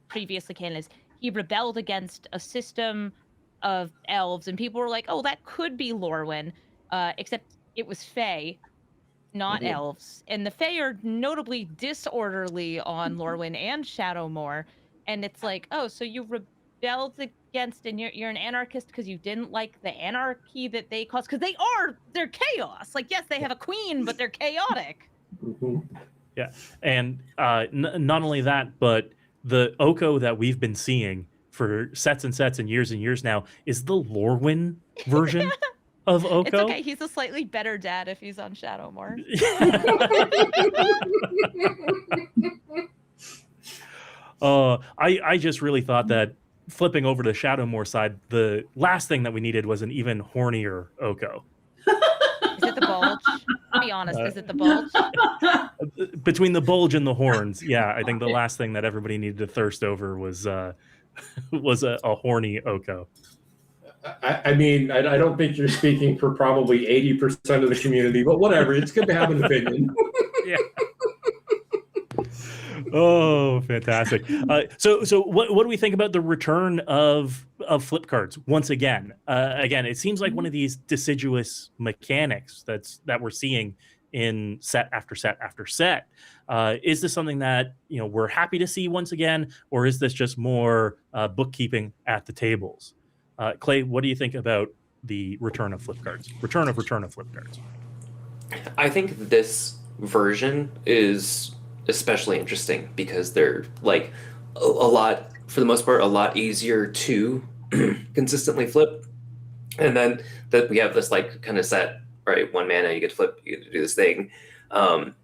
previously canon is he rebelled against a system of elves, and people were like, oh, that could be Lorwyn, except it was Fae, not elves, and the Fae are notably disorderly on Lorwyn and Shadowmoor, and it's like, oh, so you rebelled against, and you're an anarchist because you didn't like the anarchy that they caused, because they're chaos. Like, yes, they have a queen, but they're chaotic. Yeah, and not only that, but the Oko that we've been seeing for sets and years now is the Lorwyn version of Oko. It's okay. He's a slightly better dad if he's on Shadowmoor. I just really thought that flipping over to Shadowmoor side, the last thing that we needed was an even hornier Oko. Is it the bulge? Be honest, is it the bulge? Between the bulge and the horns, yeah, I think the last thing that everybody needed to thirst over was a horny Oko. I mean, I don't think you're speaking for probably 80% of the community, but whatever. It's good to have an opinion. Yeah. Oh, fantastic. So what do we think about the return of flip cards once again? Again, it seems like one of these deciduous mechanics that we're seeing in set after set after set. Is this something that we're happy to see once again, or is this just more bookkeeping at the tables? Clay, what do you think about the return of flip cards? Return of flip cards. I think this version is especially interesting because they're like a lot, for the most part, a lot easier to consistently flip. And then that we have this like kind of set, right? 1 mana, you get to flip, you get to do this thing. And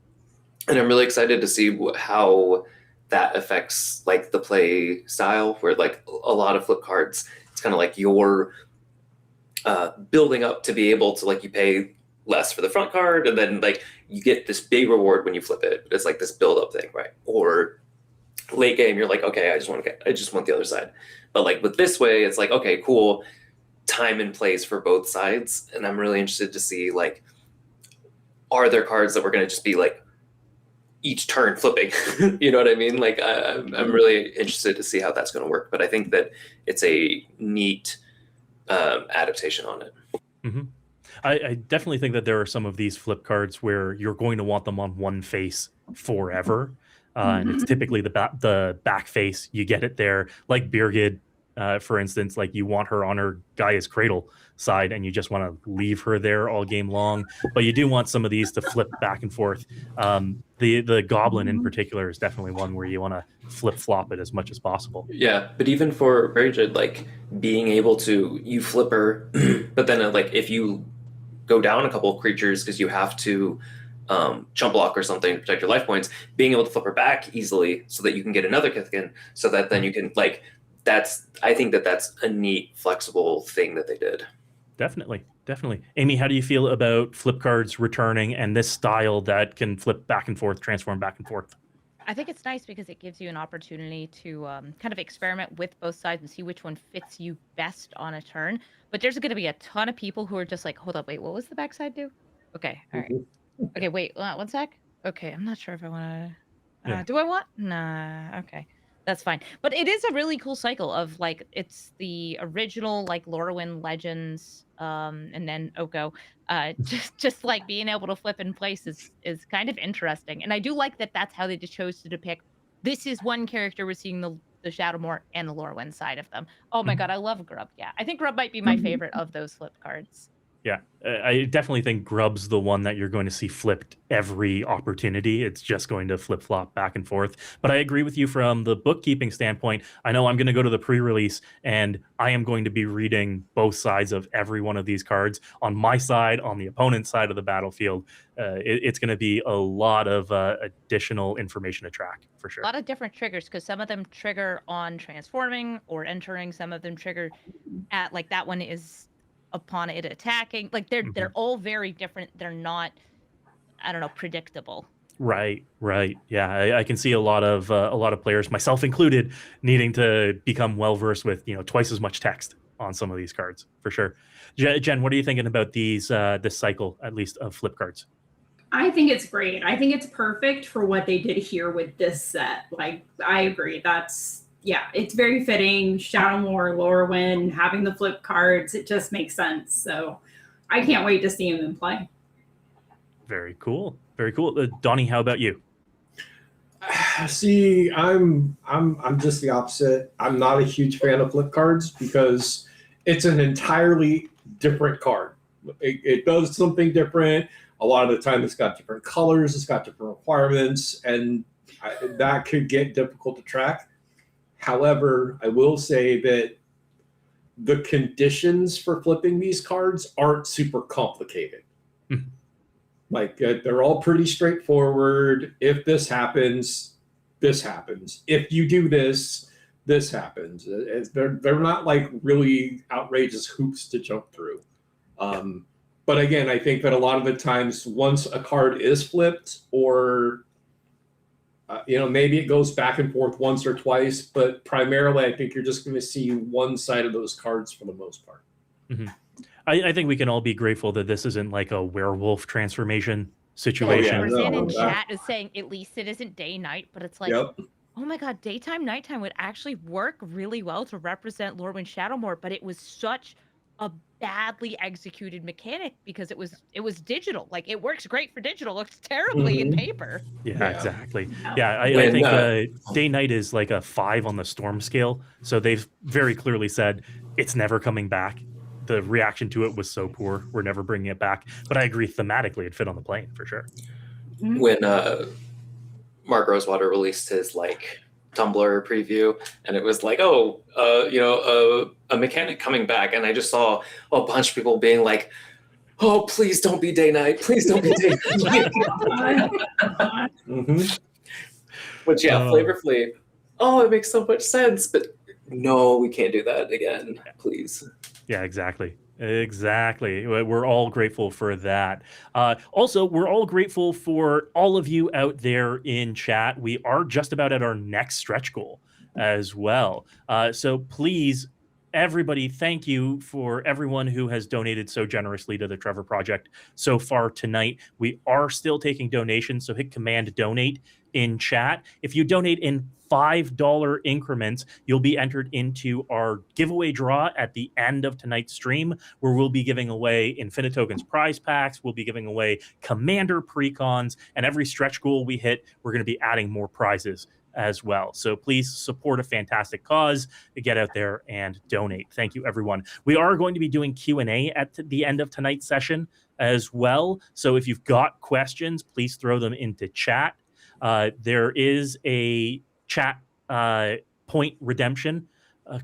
I'm really excited to see how that affects like the play style, where like a lot of flip cards, it's kind of like you're building up to be able to, like, you pay less for the front card, and then like you get this big reward when you flip it. It's like this build up thing, right? Or late game, you're like, okay, I just want the other side. But like with this way, it's like, okay, cool, time and place for both sides. And I'm really interested to see, like, are there cards that we're going to just be like each turn flipping? You know what I mean? Like, I'm really interested to see how that's going to work. But I think that it's a neat adaptation on it. Mm-hmm. I definitely think that there are some of these flip cards where you're going to want them on one face forever. And it's typically the back face. You get it there. Like Birgit, for instance, like you want her on her Gaia's Cradle side and you just want to leave her there all game long. But you do want some of these to flip back and forth. The Goblin in particular is definitely one where you want to flip-flop it as much as possible. Yeah, but even for Birgit, like being able to, you flip her, but then like if you go down a couple of creatures because you have to chump block or something to protect your life points, being able to flip her back easily so that you can get another Kithkin, so that then you can, like, I think that's a neat, flexible thing that they did. Definitely. Amy, how do you feel about flip cards returning and this style that can flip back and forth, transform back and forth? I think it's nice because it gives you an opportunity to kind of experiment with both sides and see which one fits you best on a turn. But there's going to be a ton of people who are just like, hold up, wait, what was the backside do? Okay, all right. Okay, wait, 1 sec. Okay, I'm not sure if I want to... do I want? Nah, okay. That's fine. But it is a really cool cycle of like it's the original like Lorwyn Legends, and then Oko. Just like being able to flip in place is kind of interesting. And I do like that that's how they just chose to depict this is one character we're seeing the Shadowmoor and the Lorwyn side of them. Oh my god, I love Grub. Yeah. I think Grub might be my favorite of those flip cards. Yeah, I definitely think Grub's the one that you're going to see flipped every opportunity. It's just going to flip flop back and forth. But I agree with you from the bookkeeping standpoint. I know I'm going to go to the pre-release and I am going to be reading both sides of every one of these cards on my side, on the opponent's side of the battlefield. It's going to be a lot of additional information to track for sure. A lot of different triggers because some of them trigger on transforming or entering. Some of them trigger at like that one is upon it attacking. Like they're all very different. They're not, I don't know, predictable. Right. Yeah, I can see a lot of players, myself included, needing to become well versed with twice as much text on some of these cards for sure. Jen, what are you thinking about this cycle, at least, of flip cards? I think it's great. I think it's perfect for what they did here with this set. Like, I agree. It's very fitting. Shadowmoor, Lorwyn, having the flip cards, it just makes sense. So I can't wait to see him in play. Very cool. Donnie, how about you? See, I'm just the opposite. I'm not a huge fan of flip cards because it's an entirely different card. It does something different. A lot of the time it's got different colors, it's got different requirements, and that could get difficult to track. However, I will say that the conditions for flipping these cards aren't super complicated. Like they're all pretty straightforward. If this happens, this happens. If you do this, this happens. They're not like really outrageous hoops to jump through. But again, I think that a lot of the times once a card is flipped or maybe it goes back and forth once or twice, but primarily I think you're just going to see one side of those cards for the most part. Mm-hmm. I think we can all be grateful that this isn't like a werewolf transformation situation. Roseanne in chat is saying at least it isn't day-night, but it's like, Yep. Oh my god, daytime, nighttime would actually work really well to represent Lorwyn Shadowmoor, but it was such a badly executed mechanic because it was digital. Like it works great for digital, looks terribly in paper. Yeah, exactly. Yeah, I think day night is like a 5 on the storm scale. So they've very clearly said it's never coming back. The reaction to it was so poor. We're never bringing it back. But I agree, thematically, it fit on the plane for sure. When Mark Rosewater released his Tumblr preview, and it was like, a mechanic coming back, and I just saw a bunch of people being like, "Oh, please don't be day night, please don't be day night." Which, flavorfully, it makes so much sense, but no, we can't do that again, please. Yeah, exactly. We're all grateful for that. Also, we're all grateful for all of you out there in chat. We are just about at our next stretch goal as well. So please, everybody, thank you for everyone who has donated so generously to the Trevor Project so far tonight. We are still taking donations, so hit Command Donate in chat. If you donate in $5 increments, you'll be entered into our giveaway draw at the end of tonight's stream, where we'll be giving away Infinite Tokens prize packs, we'll be giving away Commander precons, and every stretch goal we hit, we're going to be adding more prizes as well. So please support a fantastic cause, get out there and donate. Thank you, everyone. We are going to be doing Q&A at the end of tonight's session as well. So if you've got questions, please throw them into chat. There is a chat point redemption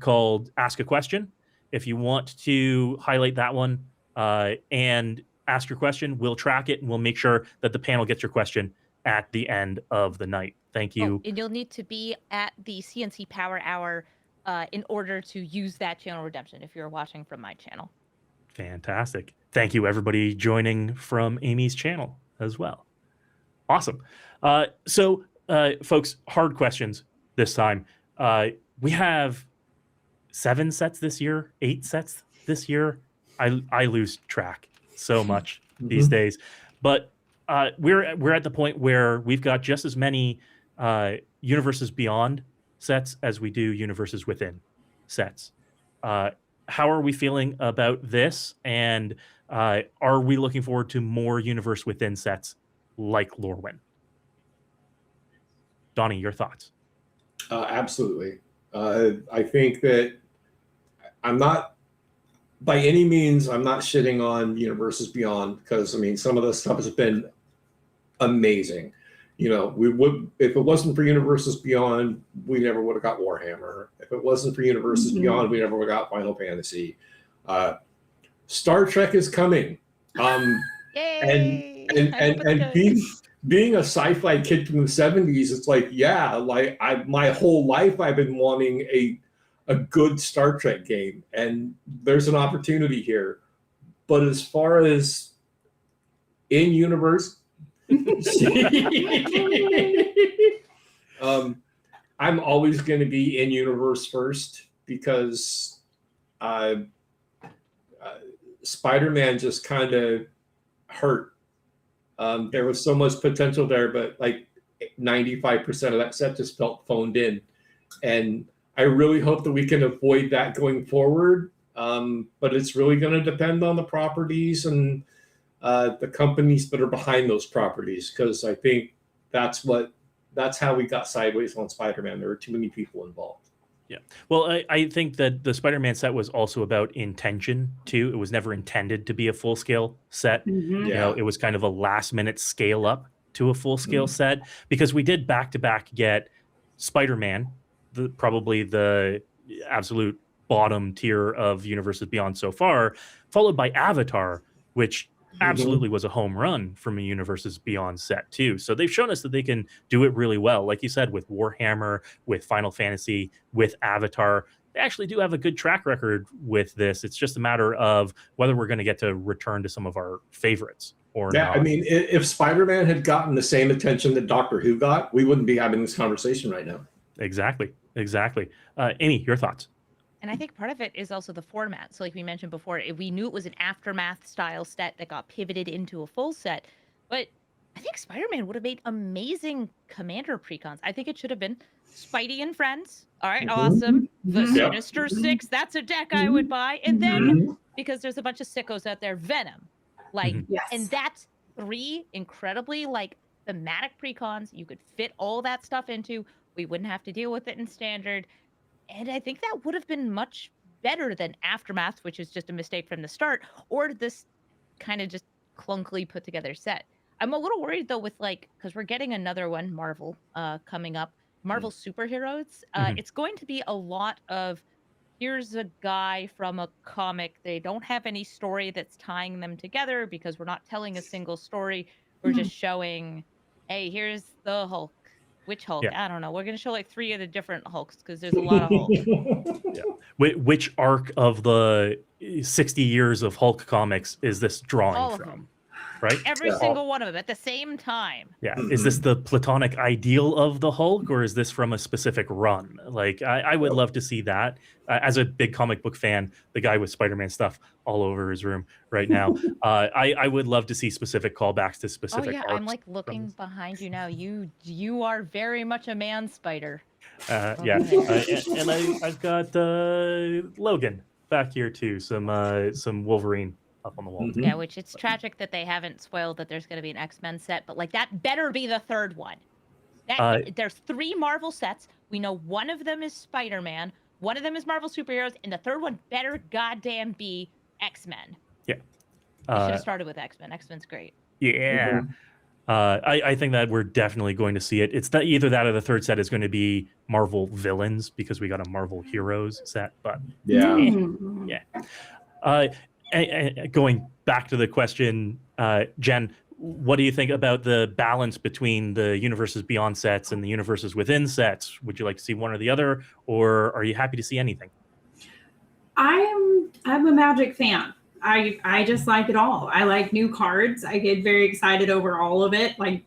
called Ask a Question. If you want to highlight that one and ask your question, we'll track it and we'll make sure that the panel gets your question at the end of the night. Thank you. And you'll need to be at the CNC Power Hour in order to use that channel redemption if you're watching from my channel. Fantastic. Thank you, everybody joining from Amy's channel as well. Awesome. So, folks, hard questions this time. We have 7 sets this year, 8 sets this year. I lose track so much these days. But we're at the point where we've got just as many Universes Beyond sets as we do universes within sets. How are we feeling about this? And are we looking forward to more universe within sets like Lorwyn? Donnie, your thoughts? Absolutely. I think that I'm not, by any means, I'm not shitting on Universes Beyond, because I mean, some of the stuff has been amazing. You know, we would, if it wasn't for Universes Beyond, we never would have got Warhammer. If it wasn't for Universes Beyond, we never would have got Final Fantasy. Star Trek is coming. Yay! And being a sci-fi kid from the 70s, it's like, yeah, like my whole life I've been wanting a good Star Trek game, and there's an opportunity here. But as far as in universe, I'm always going to be in universe first, because Spider-Man just kind of hurt. There was so much potential there, but like 95% of that set just felt phoned in. And I really hope that we can avoid that going forward. But it's really going to depend on the properties and the companies that are behind those properties, because I think that's how we got sideways on Spider-Man. There were too many people involved. Yeah. Well, I think that the Spider-Man set was also about intention too. It was never intended to be a full-scale set. Mhm. You know, it was kind of a last-minute scale up to a full-scale set, because we did back-to-back get Spider-Man, probably the absolute bottom tier of Universes Beyond so far, followed by Avatar, which absolutely was a home run from a Universes Beyond set too. So they've shown us that they can do it really well. Like you said, with Warhammer, with Final Fantasy, with Avatar, they actually do have a good track record with this. It's just a matter of whether we're going to get to return to some of our favorites or not. I mean, if Spider-Man had gotten the same attention that Doctor Who got, we wouldn't be having this conversation right now. Exactly. Amy, your thoughts? And I think part of it is also the format. So like we mentioned before, we knew it was an Aftermath style set that got pivoted into a full set. But I think Spider-Man would have made amazing Commander precons. I think it should have been Spidey and Friends. All right, awesome. The Sinister Six, that's a deck I would buy. And then, because there's a bunch of sickos out there, Venom. Like, and that's 3 incredibly like thematic precons you could fit all that stuff into. We wouldn't have to deal with it in standard. And I think that would have been much better than Aftermath, which is just a mistake from the start, or this kind of just clunkily put together set. I'm a little worried though with like, because we're getting another one, Marvel, coming up, Marvel superheroes. It's going to be a lot of, here's a guy from a comic. They don't have any story that's tying them together because we're not telling a single story. We're just showing, hey, here's the Hulk. Which Hulk? I don't know. We're going to show like 3 of the different Hulks because there's a lot of Hulk. Which arc of the 60 years of Hulk comics is this drawing from? Right? Every single one of them at the same time. Yeah. Is this the platonic ideal of the Hulk, or is this from a specific run? Like, I would love to see that. As a big comic book fan, the guy with Spider-Man stuff all over his room right now, I would love to see specific callbacks to specific arcs. I'm like looking behind you now. You are very much a man spider. And I've got Logan back here too. Some Wolverine up on the wall. Yeah, which it's tragic that they haven't spoiled that there's going to be an X-Men set, but like that better be the 3rd one. There's 3 Marvel sets. We know one of them is Spider-Man, one of them is Marvel superheroes, and the 3rd one better goddamn be X-Men. Yeah. We should have started with X-Men. X-Men's great. Yeah. I think that we're definitely going to see it. It's not either that or the 3rd set is going to be Marvel villains, because we got a Marvel heroes set. But going back to the question, Jen, what do you think about the balance between the Universes Beyond sets and the Universes Within sets? Would you like to see one or the other, or are you happy to see anything? I'm a Magic fan. I just like it all. I like new cards. I get very excited over all of it. Like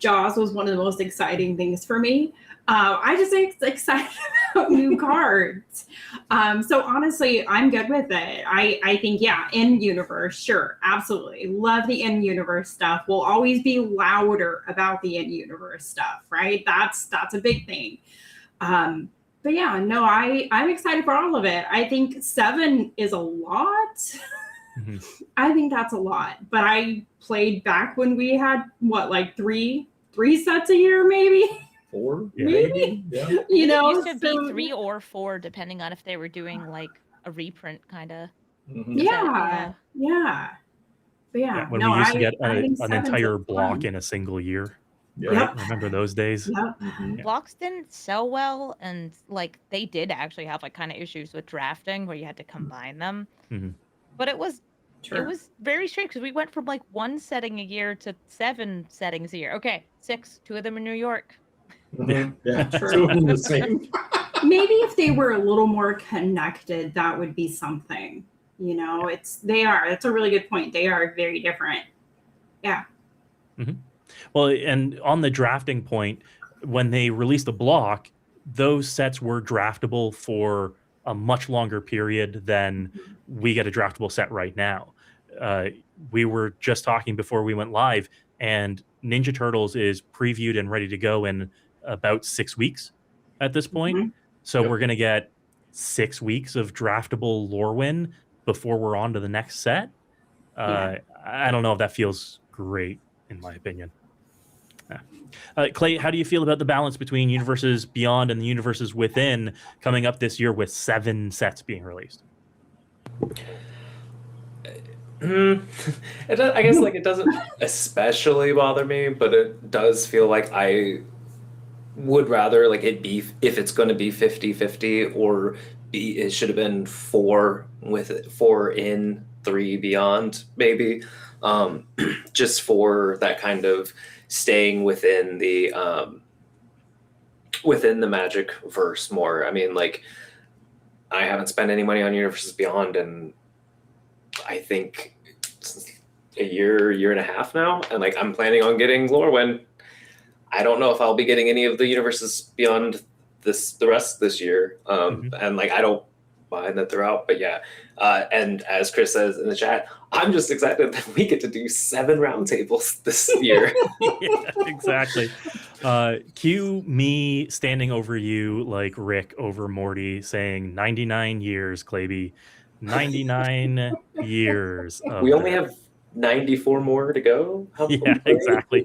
Jaws was one of the most exciting things for me. I just get excited about new cards. So honestly, I'm good with it. I think, in universe, sure, absolutely. Love the in universe stuff. We'll always be louder about the in universe stuff, right? That's a big thing. But yeah, no, I'm excited for all of it. I think 7 is a lot. Mhm. I think that's a lot. But I played back when we had like three sets a year, maybe. 4, Yeah. maybe. Yeah. You It know, used to so- be 3 or 4, depending on if they were doing like a reprint kind of. Mhm. Yeah. But yeah, When no, we used to get I think an 7's entire a block fun. in a single year. Yeah. Right? Yep. Remember those days? Yep. Mhm. Yeah. Blocks didn't sell well, and like they did actually have like kind of issues with drafting where you had to combine them. Mhm. But it was Sure. very strange because we went from like 1 setting a year to 7 settings a year. Okay, 6, 2 of them in New York. Mhm. Yeah. Sure. 2 of them the same. Maybe if they were a little more connected, that would be something. You know, it's a really good point. They are very different. Yeah. Well, and on the drafting point, when they released the block, those sets were draftable for a much longer period than we get a draftable set right now. Uh, we were just talking before we went live, and Ninja Turtles is previewed and ready to go in about 6 weeks at this point. Mhm. So Yep. we're going to get 6 weeks of draftable Lorwyn before we're on to the next set. Yeah. I don't know if that feels great, in my opinion. Clay, how do you feel about the balance between universes beyond and the universes within coming up this year with 7 sets being released? I guess like it doesn't especially bother me, but it does feel like I would rather like it be if it's going to be 50-50 or it should have been 4 with it, 4 in 3 beyond maybe, just for that kind of staying within the Magic verse more. I mean, like I haven't spent any money on Universes Beyond and I think it's a year and a half now, and like I'm planning on getting Lorwyn. I don't know if I'll be getting any of the universes beyond the rest this year, and like I don't mind that they're out, but yeah. And as Chris says in the chat, I'm just excited that we get to do 7 roundtables this year. Yeah, exactly. Cue me standing over you like Rick over Morty saying 99 years, Clayby. 99 years. We only have 94 more to go. Yeah, exactly.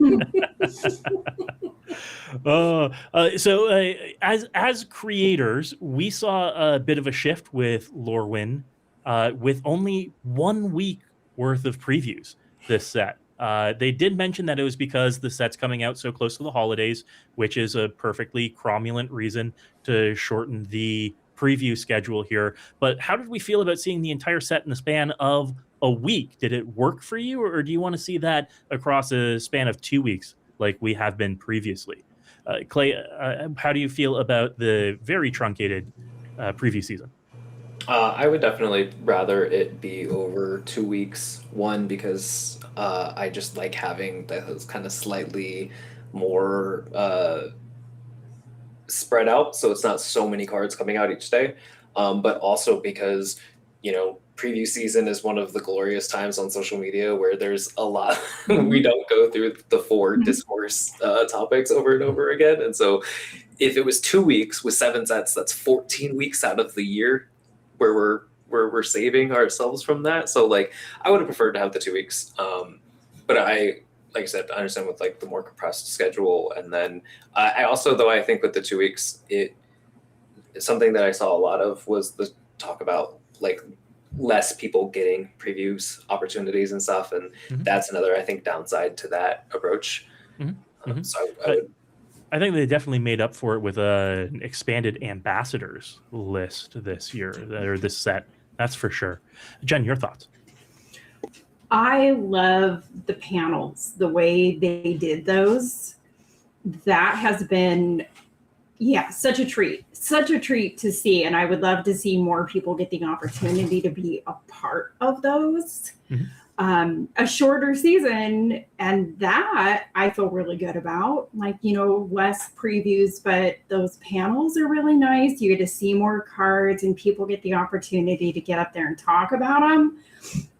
As creators, we saw a bit of a shift with Lorwyn, with only 1 week worth of previews this set. They did mention that it was because the set's coming out so close to the holidays, which is a perfectly cromulent reason to shorten the preview schedule here. But how did we feel about seeing the entire set in the span of a week? Did it work for you, or do you want to see that across a span of 2 weeks like we have been previously? Clay, how do you feel about the very truncated preview season? I would definitely rather it be over 2 weeks. One, because I just like having those kind of slightly more spread out, so it's not so many cards coming out each day. But also because, preview season is one of the glorious times on social media where there's a lot. We don't go through the 4 discourse topics over and over again. And so if it was 2 weeks with 7 sets, that's 14 weeks out of the year where we're saving ourselves from that. So like I would have preferred to have the 2 weeks. But like I said, I understand with like the more compressed schedule. And then I also, though, I think with the 2 weeks, something that I saw a lot of was the talk about like less people getting previews opportunities and stuff. And that's another, I think, downside to that approach. So I think they definitely made up for it with an expanded ambassadors list this year, or this set. That's for sure. Jen, your thoughts? I love the panels, the way they did those. That has been, such a treat to see. And I would love to see more people get the opportunity to be a part of those. a shorter season, and that I feel really good about. Like, less previews, but those panels are really nice. You get to see more cards, and people get the opportunity to get up there and talk about them.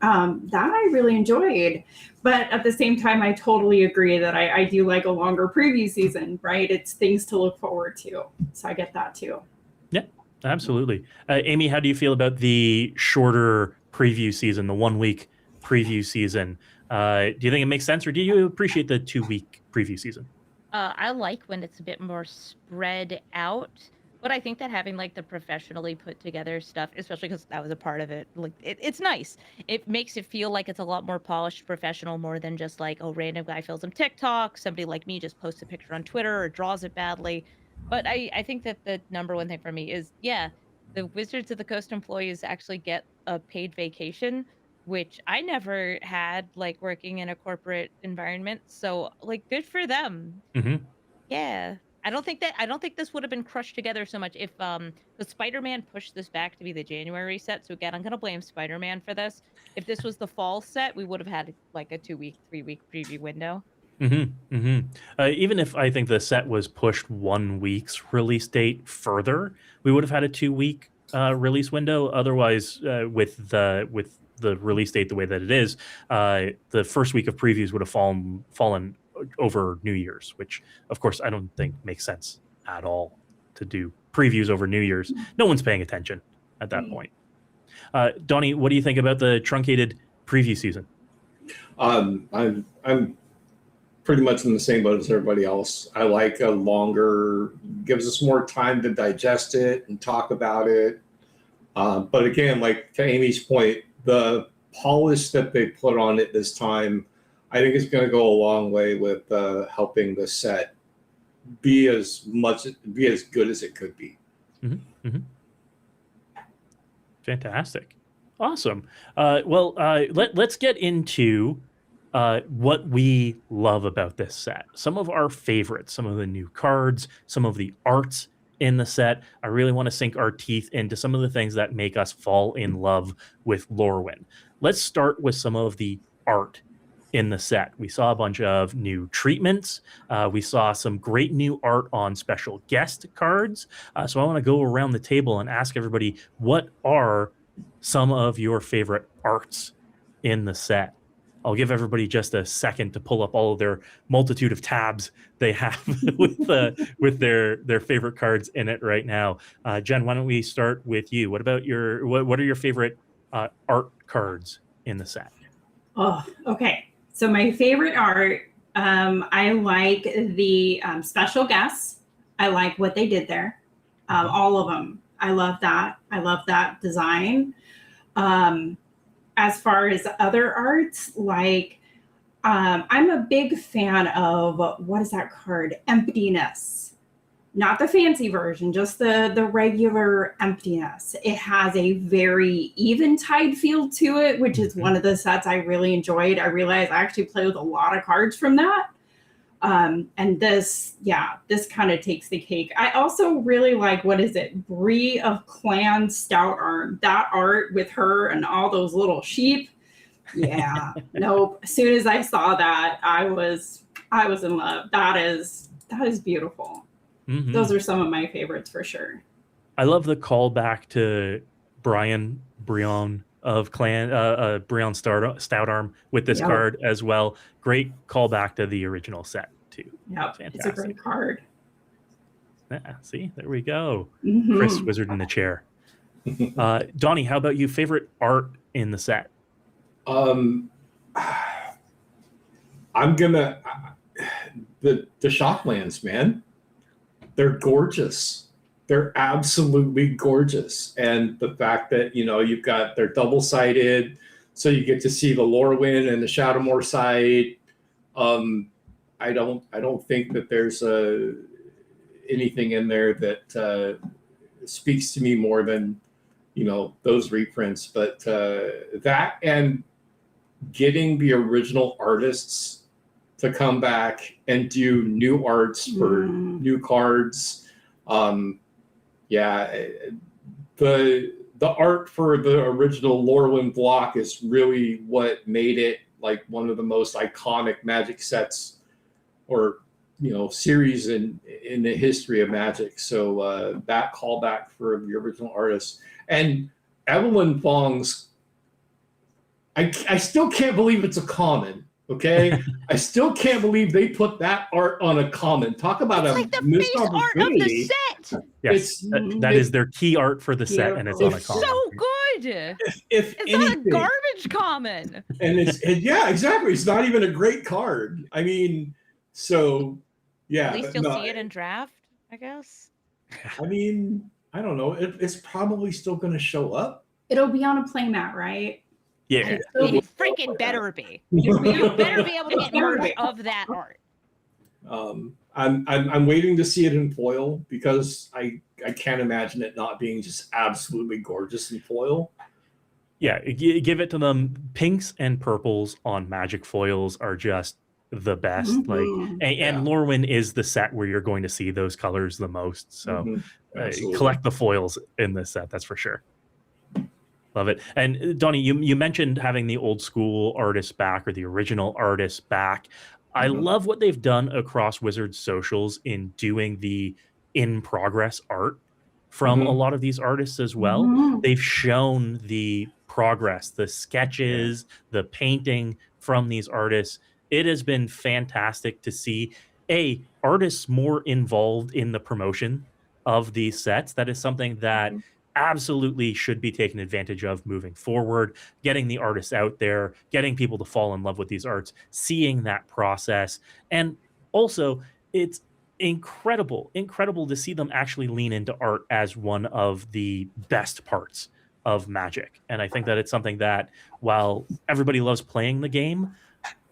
That I really enjoyed. But at the same time, I totally agree that I do like a longer preview season, right? It's things to look forward to. So I get that too. Yeah, absolutely. Amy, how do you feel about the shorter preview season, the 1 week preview season? Do you think it makes sense, or do you appreciate the 2 week preview season? I like when it's a bit more spread out, but I think that having like the professionally put together stuff, especially because that was a part of it, like it's nice. It makes it feel like it's a lot more polished, professional, more than just like, oh, random guy fills some TikTok, somebody like me just posts a picture on Twitter or draws it badly. But I think that the number one thing for me is, yeah, the Wizards of the Coast employees actually get a paid vacation, which I never had, like, working in a corporate environment, so, like, good for them. Hmm. Yeah. I don't think this would have been crushed together so much if, the Spider-Man pushed this back to be the January set, so again, I'm gonna blame Spider-Man for this. If this was the fall set, we would have had, like, a 2-week, 3-week preview window. Hmm. Hmm. Even if I think the set was pushed 1 week's release date further, we would have had a 2 week release window. Otherwise, with the release date the way that it is, the first week of previews would have fallen over New Year's, which of course I don't think makes sense at all to do previews over New Year's. No one's paying attention at that point. Donnie, what do you think about the truncated preview season? I'm pretty much in the same boat as everybody else. I like a longer, gives us more time to digest it and talk about it. But again, like to Amy's point, the polish that they put on it this time, I think is going to go a long way with helping the set be as good as it could be. Mm-hmm. Mm-hmm. Fantastic. Awesome. Let's get into what we love about this set. Some of our favorites, some of the new cards, some of the arts in the set. I really want to sink our teeth into some of the things that make us fall in love with Lorwyn. Let's start with some of the art in the set. We saw a bunch of new treatments. We saw some great new art on special guest cards. So I want to go around the table and ask everybody, what are some of your favorite arts in the set? I'll give everybody just a second to pull up all of their multitude of tabs they have with their favorite cards in it right now. Jen, why don't we start with you? What about what are your favorite art cards in the set? Oh, okay. So my favorite art, I like the special guests. I like what they did there. All of them. I love that. I love that design. As far as other arts, like I'm a big fan of, what is that card? Emptiness. Not the fancy version, just the regular Emptiness. It has a very eventide feel to it, which is one of the sets I really enjoyed. I realized I actually play with a lot of cards from that. And this kind of takes the cake. I also really like, what is it? Bree of Clan Stout Arm. That art with her and all those little sheep. Yeah. Nope. As soon as I saw that, I was in love. That is beautiful. Mm-hmm. Those are some of my favorites for sure. I love the callback to Brian of Clan, Brian Stout Arm with this card as well. Great callback to the original set too. Yep, it's a great card. Yeah, see, there we go. Mm-hmm. Chris Wizard in the chair. Donnie, how about you? Favorite art in the set? I'm gonna the Shocklands, man. They're gorgeous. They're absolutely gorgeous. And the fact that, you've got, they're double-sided, so you get to see the Lorwyn and the Shadowmoor side. I don't think that there's anything in there that speaks to me more than, those reprints. But that and getting the original artists to come back and do new arts for new cards. The the art for the original Lorwyn block is really what made it like one of the most iconic Magic sets or series in the history of Magic. So that callback for the original artist and Evelyn Fong's. I still can't believe it's a common. Okay, I still can't believe they put that art on a common. Talk about It's a like the missed face art of the opportunity. set. Yes, that is their key art for the set, and it's on a Beautiful. common. So good. If It's anything, not a garbage common. yeah, exactly. It's not even a great card. I mean, so yeah. At least but you'll no, see it in draft, I guess. I mean, I don't know. It's probably still going to show up. It'll be on a playmat, right? Yeah, And it'll It freaking better be. be- You better be able to get merch of that art. I'm waiting to see it in foil because I can't imagine it not being just absolutely gorgeous in foil. yeah. Give it to them. Pinks and purples on Magic foils are just the best. Like, Mhm. and Yeah. Lorwyn is the set where you're going to see those colors the most. So Mhm. Absolutely. collect the foils in this set. That's for sure. Love it. And Donnie, you mentioned having the old school artists back or the original artists back. I Mhm. love what they've done across Wizards socials in doing the in progress art from a Mhm. lot of these artists as well. Mhm. They've shown the progress, the sketches, the painting from these artists. It has been fantastic to see artists more involved in the promotion of these sets. That is something that Mhm. absolutely should be taken advantage of moving forward, getting the artists out there, getting people to fall in love with these arts, seeing that process. And also, it's incredible to see them actually lean into art as one of the best parts of Magic. And I think that it's something that while everybody loves playing the game,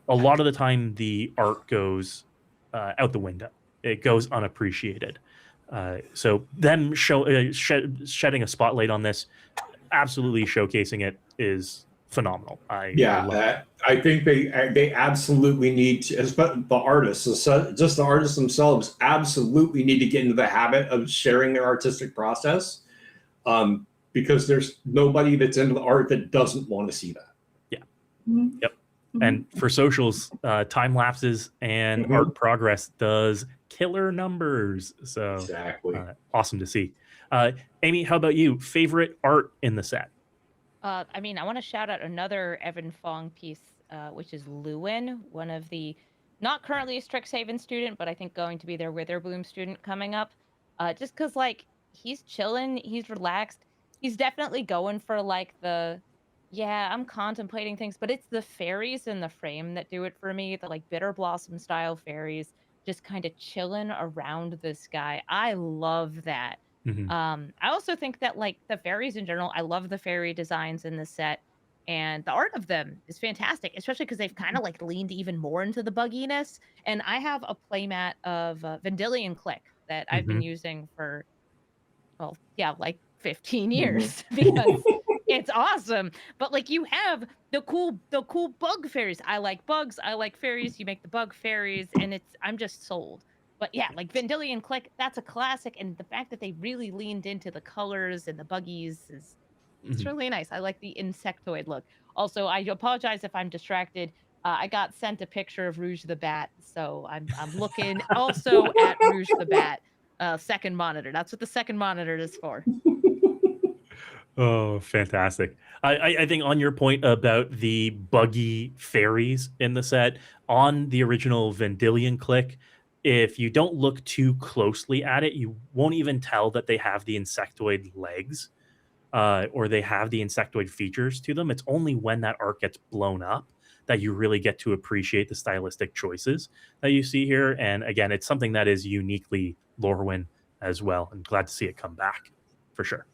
a lot of the time the art goes out the window. It goes unappreciated. So them shedding a spotlight on this, absolutely showcasing it is phenomenal. I love it. I think they absolutely need to, especially the artists, just the artists themselves, absolutely need to get into the habit of sharing their artistic process, because there's nobody that's into the art that doesn't want to see that. Mhm. Yep. Mhm. And for socials, time lapses and Mhm. art progress does killer numbers. So Exactly. awesome to see. Amy, how about you? Favorite art in the set? I mean, I want to shout out another Evan Fong piece, which is Lewin, one of the not currently a Strixhaven student, but I think going to be their Witherbloom student coming up. Just because, like, he's chilling, he's relaxed. He's definitely going for, like, yeah, I'm contemplating things, but it's the fairies in the frame that do it for me. The, like, Bitter Blossom style fairies just kind of chilling around this guy. I love that. Mhm. I also think that like the fairies in general, I love the fairy designs in the set, and the art of them is fantastic, especially because they've kind of like leaned even more into the bugginess. And I have a playmat of Vendilion Click that I've been Mhm. using for, well, yeah, like 15 Mhm. years because it's awesome. But like you have the cool bug fairies. I like bugs. I like fairies. You make the bug fairies, and I'm just sold. But yeah, like Vendilion Click, that's a classic. And the fact that they really leaned into the colors and the buggies it's Mhm. really nice. I like the insectoid look. Also, I apologize if I'm distracted. I got sent a picture of Rouge the Bat, so I'm looking also at Rouge the Bat, second monitor. That's what the second monitor is for. Oh, fantastic. I think on your point about the buggy fairies in the set, on the original Vendilion Click, if you don't look too closely at it, you won't even tell that they have the insectoid legs or they have the insectoid features to them. It's only when that art gets blown up that you really get to appreciate the stylistic choices that you see here. And again, it's something that is uniquely Lorwyn as well. I'm glad to see it come back for sure.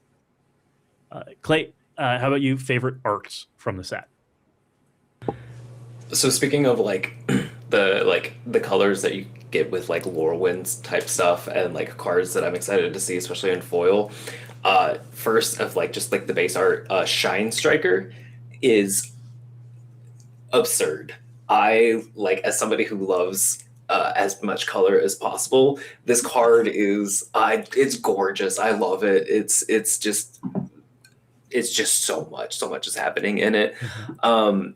Clay, how about you? Favorite arts from the set? So speaking of like the colors that you get with like Lorwyn's type stuff and like cards that I'm excited to see, especially in foil. First of like just like the base art, Shine Striker is absurd. I like as somebody who loves as much color as possible. This card is it's gorgeous. I love it. It's just it's just so much is happening in it. Mhm.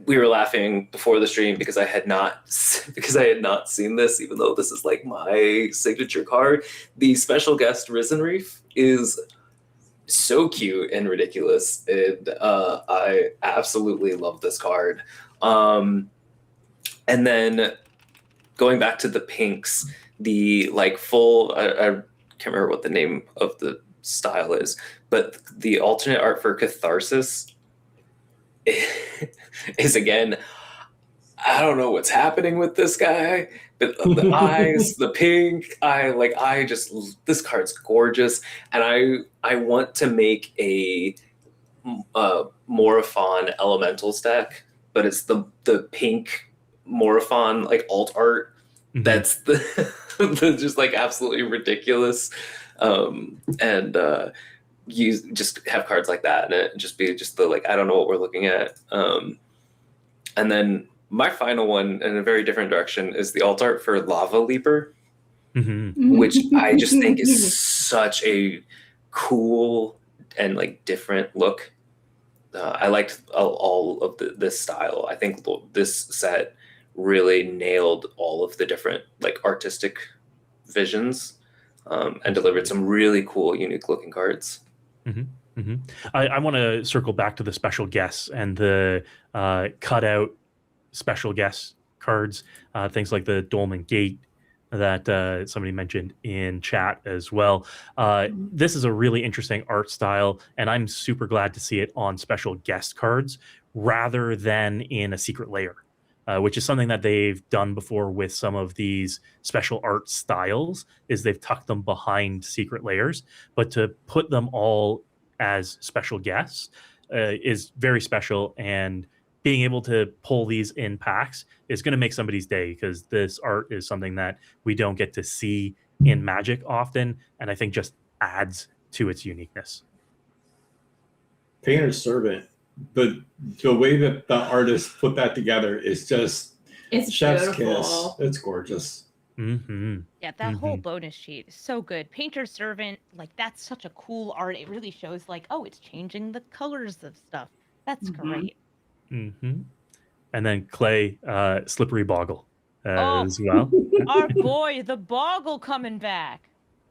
We were laughing before the stream because I had not seen this, even though this is like my signature card. The special guest Risen Reef is so cute and ridiculous, and I absolutely love this card. And then going back to the pinks, the like full, I can't remember what the name of the style is, but the alternate art for Catharsis is again, I don't know what's happening with this guy, but the eyes, the pink, this card's gorgeous, and I want to make a Morophon Elementals deck, but it's the pink Morophon like alt art. Mhm. That's the just like absolutely ridiculous, and you just have cards like that, and it just be just the like I don't know what we're looking at. And then my final one in a very different direction is the alt art for Lava Leaper, Mhm. which I just think is such a cool and like different look. I liked all of this style. I think this set really nailed all of the different like artistic visions, and delivered some really cool, unique looking cards. I want to circle back to the special guests and the cutout special guest cards, things like the Dolmen Gate that somebody mentioned in chat as well. This is a really interesting art style, and I'm super glad to see it on special guest cards rather than in a secret layer, which is something that they've done before with some of these special art styles, is they've tucked them behind secret layers, but to put them all as special guests is very special, and being able to pull these in packs is going to make somebody's day, because this art is something that we don't get to see in Magic often, and I think just adds to its uniqueness. Painter's Servant, the way that the artist put that together is just It's chef's beautiful. kiss. It's gorgeous. Yeah, that whole bonus sheet is so good. Painter's Servant, like that's such a cool art. It really shows like, oh, it's changing the colors of stuff. That's great. And then Clay, Slippery Boggle Oh. as well. Our boy, the Boggle coming back.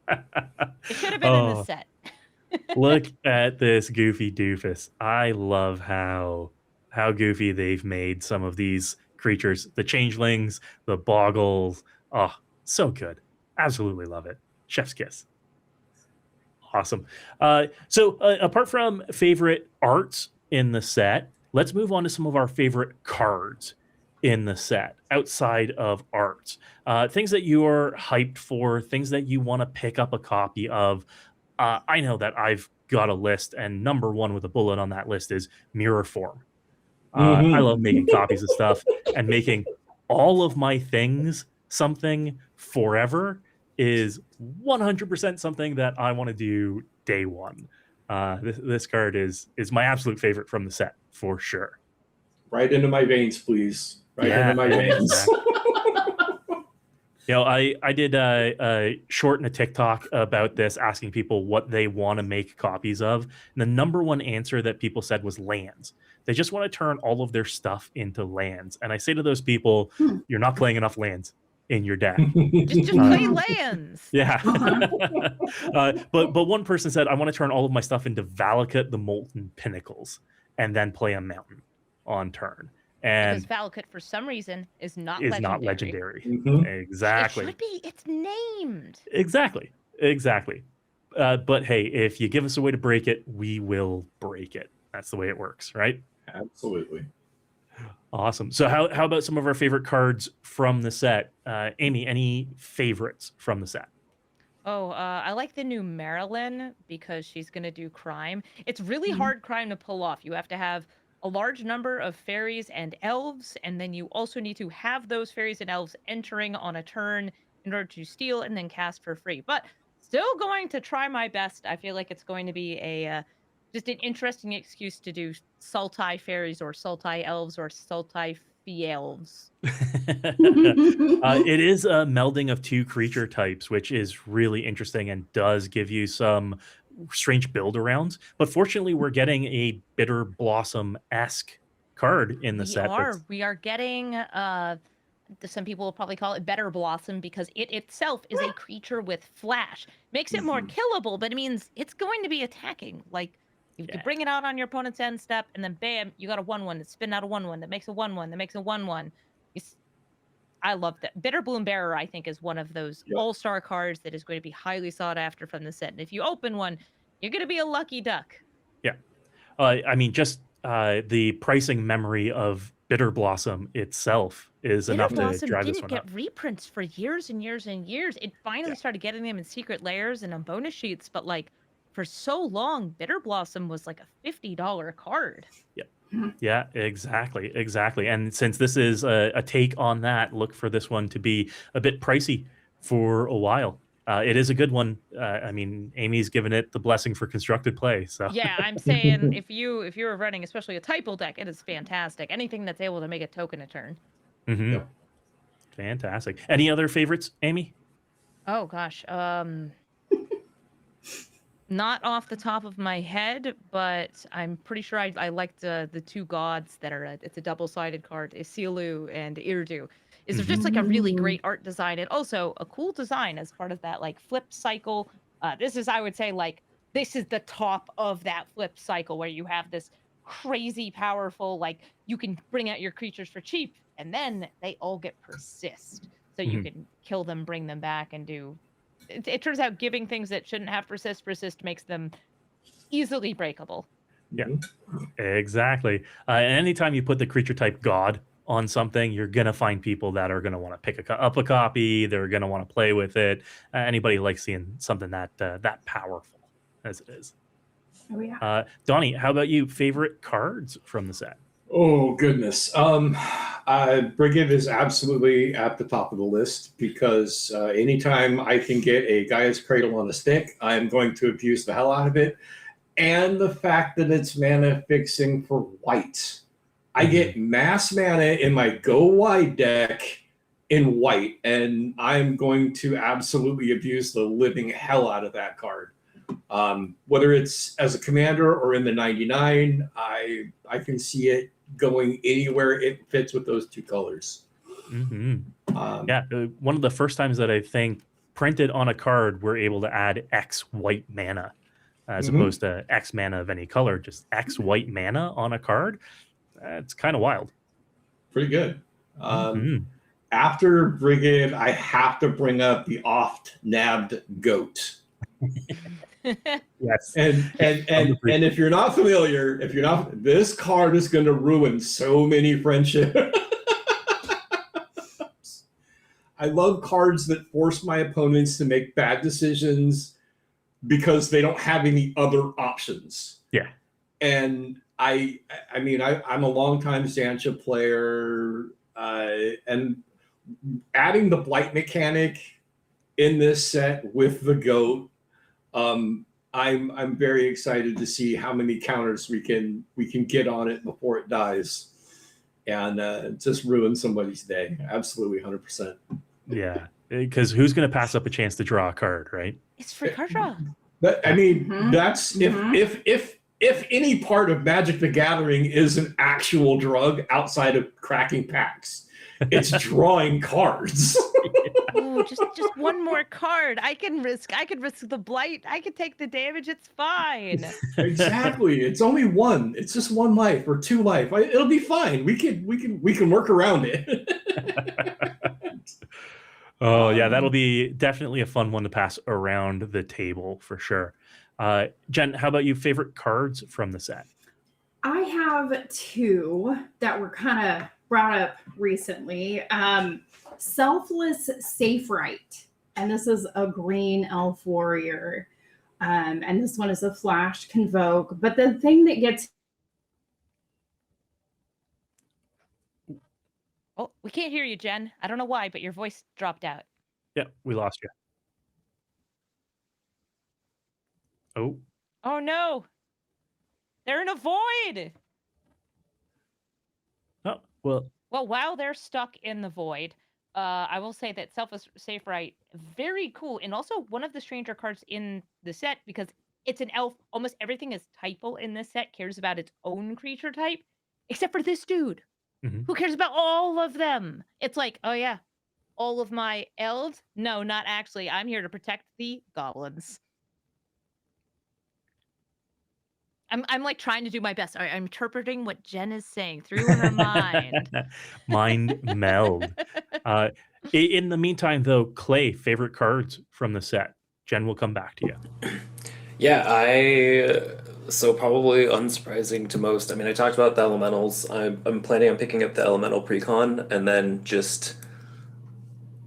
It should have been in the set. Look at this goofy doofus. I love how goofy they've made some of these creatures. The changelings, the boggles. Oh, so good. Absolutely love it. Chef's kiss. Awesome. So apart from favorite arts in the set, let's move on to some of our favorite cards in the set outside of arts. Things that you're hyped for, things that you want to pick up a copy of. I know that I've got a list, and number one with a bullet on that list is Mirror Form. I love making copies of stuff, and making all of my things something forever is 100% something that I want to do day one. This card is my absolute favorite from the set for sure. Right into my veins, please. Right into my veins. Exactly. You know, I did a short and a TikTok about this, asking people what they want to make copies of. And the number one answer that people said was lands. They just want to turn all of their stuff into lands. And I say to those people, you're not playing enough lands in your deck. Just play lands. Yeah. But one person said, I want to turn all of my stuff into Valakut the Molten Pinnacles and then play a mountain on turn. And because Valakut, for some reason, is not legendary. Mhm. Exactly. It should be. It's named. Exactly. But hey, if you give us a way to break it, we will break it. That's the way it works, right? Absolutely. Awesome. So how about some of our favorite cards from the set? Amy, any favorites from the set? Oh, I like the new Marilyn because she's going to do crime. It's really hard crime to pull off. You have to have a large number of fairies and elves, and then you also need to have those fairies and elves entering on a turn in order to steal and then cast for free. But still going to try my best. I feel like it's going to be a just an interesting excuse to do Sultai fairies or Sultai elves or Sultai elves. It is a melding of two creature types, which is really interesting and does give you some strange build arounds. But fortunately, we're getting a Bitter Blossom-esque card in the set. We are getting some people will probably call it Better Blossom because it itself is a creature with flash. Makes it more killable, but it means it's going to be attacking. Like you can bring it out on your opponent's end step, and then bam, you got a 1/1 that spin out a 1/1 that makes a 1/1 that makes a 1/1. I love that. Bitter Bloom Bearer, I think, is one of those all-star cards that is going to be highly sought after from the set. And if you open one, you're going to be a lucky duck. Yeah. I mean, just the pricing memory of Bitter Blossom itself is Bitter enough Blossom to drive this didn't one get up. reprints for years and years and years. It finally started getting them in secret layers and on bonus sheets, but like for so long, Bitter Blossom was like a $50 card. Yeah, exactly. And since this is a take on that, look for this one to be a bit pricey for a while. It is a good one. I mean, Amy's given it the blessing for constructed play. So yeah, I'm saying if you were running especially a typo deck, it is fantastic. Anything that's able to make a token a turn. Fantastic. Any other favorites, Amy? Oh gosh, not off the top of my head, but I'm pretty sure I liked the two gods that are it's a double-sided card, Isilu and Irdu. Is just like a really great art design and also a cool design as part of that like flip cycle. This is, I would say, like this is the top of that flip cycle where you have this crazy powerful, like you can bring out your creatures for cheap and then they all get persist. So you can kill them, bring them back, and do. It turns out giving things that shouldn't have persist makes them easily breakable. Yeah, exactly. And anytime you put the creature type god on something, you're going to find people that are going to want to pick up a copy. They're going to want to play with it. Anybody likes seeing something that powerful as it is. Oh, yeah. Donnie, how about you? Favorite cards from the set? Oh, goodness. Brigid is absolutely at the top of the list because anytime I can get a Gaia's Cradle on a stick, I'm going to abuse the hell out of it. And the fact that it's mana fixing for white. I get mass mana in my Go Wide deck in white, and I'm going to absolutely abuse the living hell out of that card. Whether it's as a commander or in the 99, I can see it going anywhere it fits with those two colors. One of the first times that I think printed on a card we're able to add X white mana as opposed to X mana of any color, just X white mana on a card. It's kind of wild. Pretty good. After Brigid, I have to bring up the oft-nabbed goat. Yes. And if you're not familiar, this card is going to ruin so many friendships. I love cards that force my opponents to make bad decisions because they don't have any other options. Yeah. And I mean, I'm a longtime Xantia player, and adding the blight mechanic in this set with the goat, I'm very excited to see how many counters we can get on it before it dies, and just ruin somebody's day. Absolutely, 100%. Yeah, because who's going to pass up a chance to draw a card, right? It's free card draw. I mean, that's if any part of Magic the Gathering is an actual drug outside of cracking packs, it's drawing cards. Oh, just one more card. I could risk the blight. I could take the damage. It's fine. Exactly. It's only one. It's just one life or two life. It'll be fine. We can work around it. Oh yeah, that'll be definitely a fun one to pass around the table for sure. Jen, how about you? Favorite cards from the set? I have two that were kind of brought up recently. Selfless Safe Right, and this is a green elf warrior, and this one is a flash convoke. But the thing that gets we can't hear you, Jen. I don't know why, but your voice dropped out. Yeah, we lost you. Oh no, they're in a void. Oh well. Well, while they're stuck in the void, I will say that Selfless Safe Right, very cool, and also one of the stranger cards in the set because It's an elf. Almost everything is typal in this set cares about its own creature type, except for this dude Mhm. who cares about all of them. It's like, oh yeah, all of my elves? No, not actually. I'm here to protect the goblins. I'm like trying to do my best. I'm interpreting what Jen is saying through her mind. Mind meld. In the meantime, though, Clay, favorite cards from the set. Jen will come back to you. Yeah, so probably unsurprising to most. I mean, I talked about the elementals. I'm planning on picking up the elemental precon and then just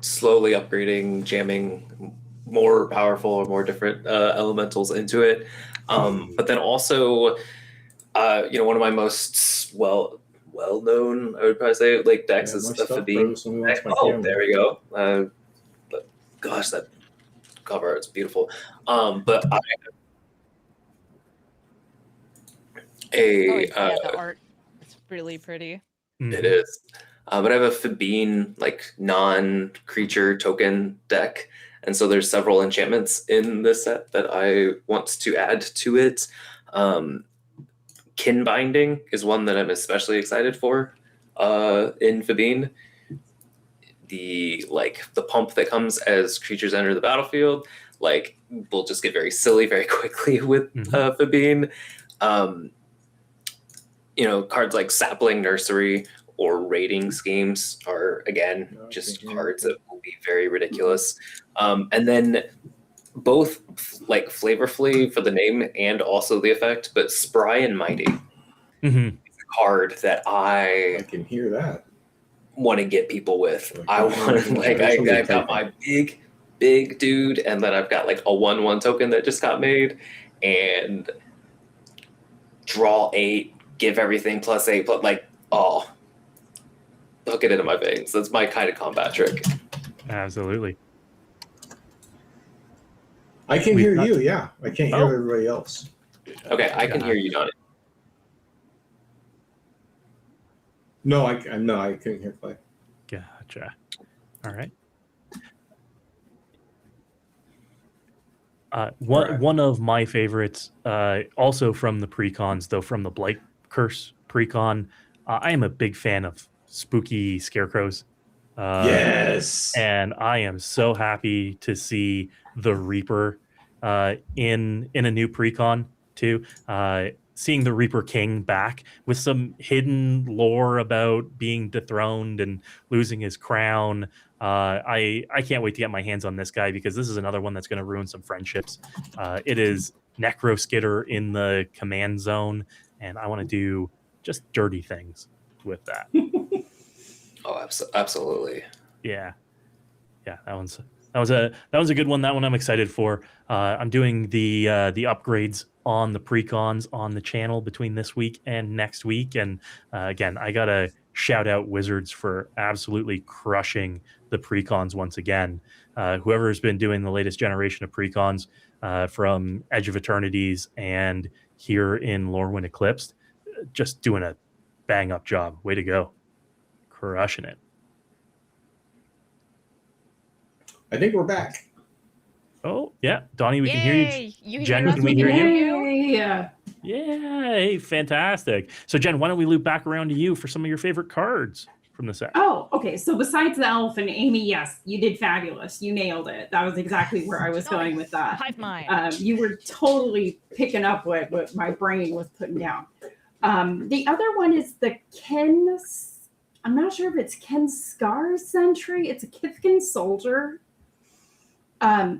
slowly upgrading, jamming more powerful or more different elementals into it. But then also, one of my most well-known, I would probably say, like decks is the Fabine. Oh, there we go. But gosh, that cover art's beautiful. But the art is really pretty. Mhm. It is. But I have a Fabine like non-creature token deck, and so there's several enchantments in this set that I want to add to it. Kin binding is one that I'm especially excited for in Fabine. The pump that comes as creatures enter the battlefield, will just get very silly very quickly with Fabine. Cards like Sapling Nursery or Raiding Schemes are, again, just cards that will be very ridiculous. And then both, flavorfully for the name and also the effect, but Spry and Mighty is a card that I can hear that. Want to get people with. I've got my big dude, and then I've got, a 1/1 token that just got made, and draw 8, give everything +8, but hook it into my veins. That's my kind of combat trick. Absolutely. I can hear you, yeah. I can't hear everybody else. Okay, I can hear you, Donnie. No, I couldn't hear Clay. Gotcha. All right. One of my favorites, also from the precons, though from the Blight Curse precon, I am a big fan of spooky scarecrows. Yes. And I am so happy to see the Reaper in a new precon too. Seeing the Reaper King back with some hidden lore about being dethroned and losing his crown. I can't wait to get my hands on this guy because this is another one that's going to ruin some friendships. It is Necro Skitter in the command zone, and I want to do just dirty things with that. Oh, absolutely. Yeah, that was a good one. That one I'm excited for. I'm doing the upgrades on the precons on the channel between this week and next week. And again, I gotta shout out Wizards for absolutely crushing the precons once again. Whoever has been doing the latest generation of precons from Edge of Eternities and here in Lorwyn Eclipsed, just doing a bang up job. Way to go. Crushing it. I think we're back. Oh, yeah. Donnie, we can hear you. Jen, can we hear you? Yeah. Yay, fantastic. So, Jen, why don't we loop back around to you for some of your favorite cards from the set? Oh, okay. So besides the elf and Amy, yes, you did fabulous. You nailed it. That was exactly where I was going with that. Hive mind. You were totally picking up what my brain was putting down. The other one is the Ken, I'm not sure if it's Ken Scar Sentry. It's a Kithkin soldier.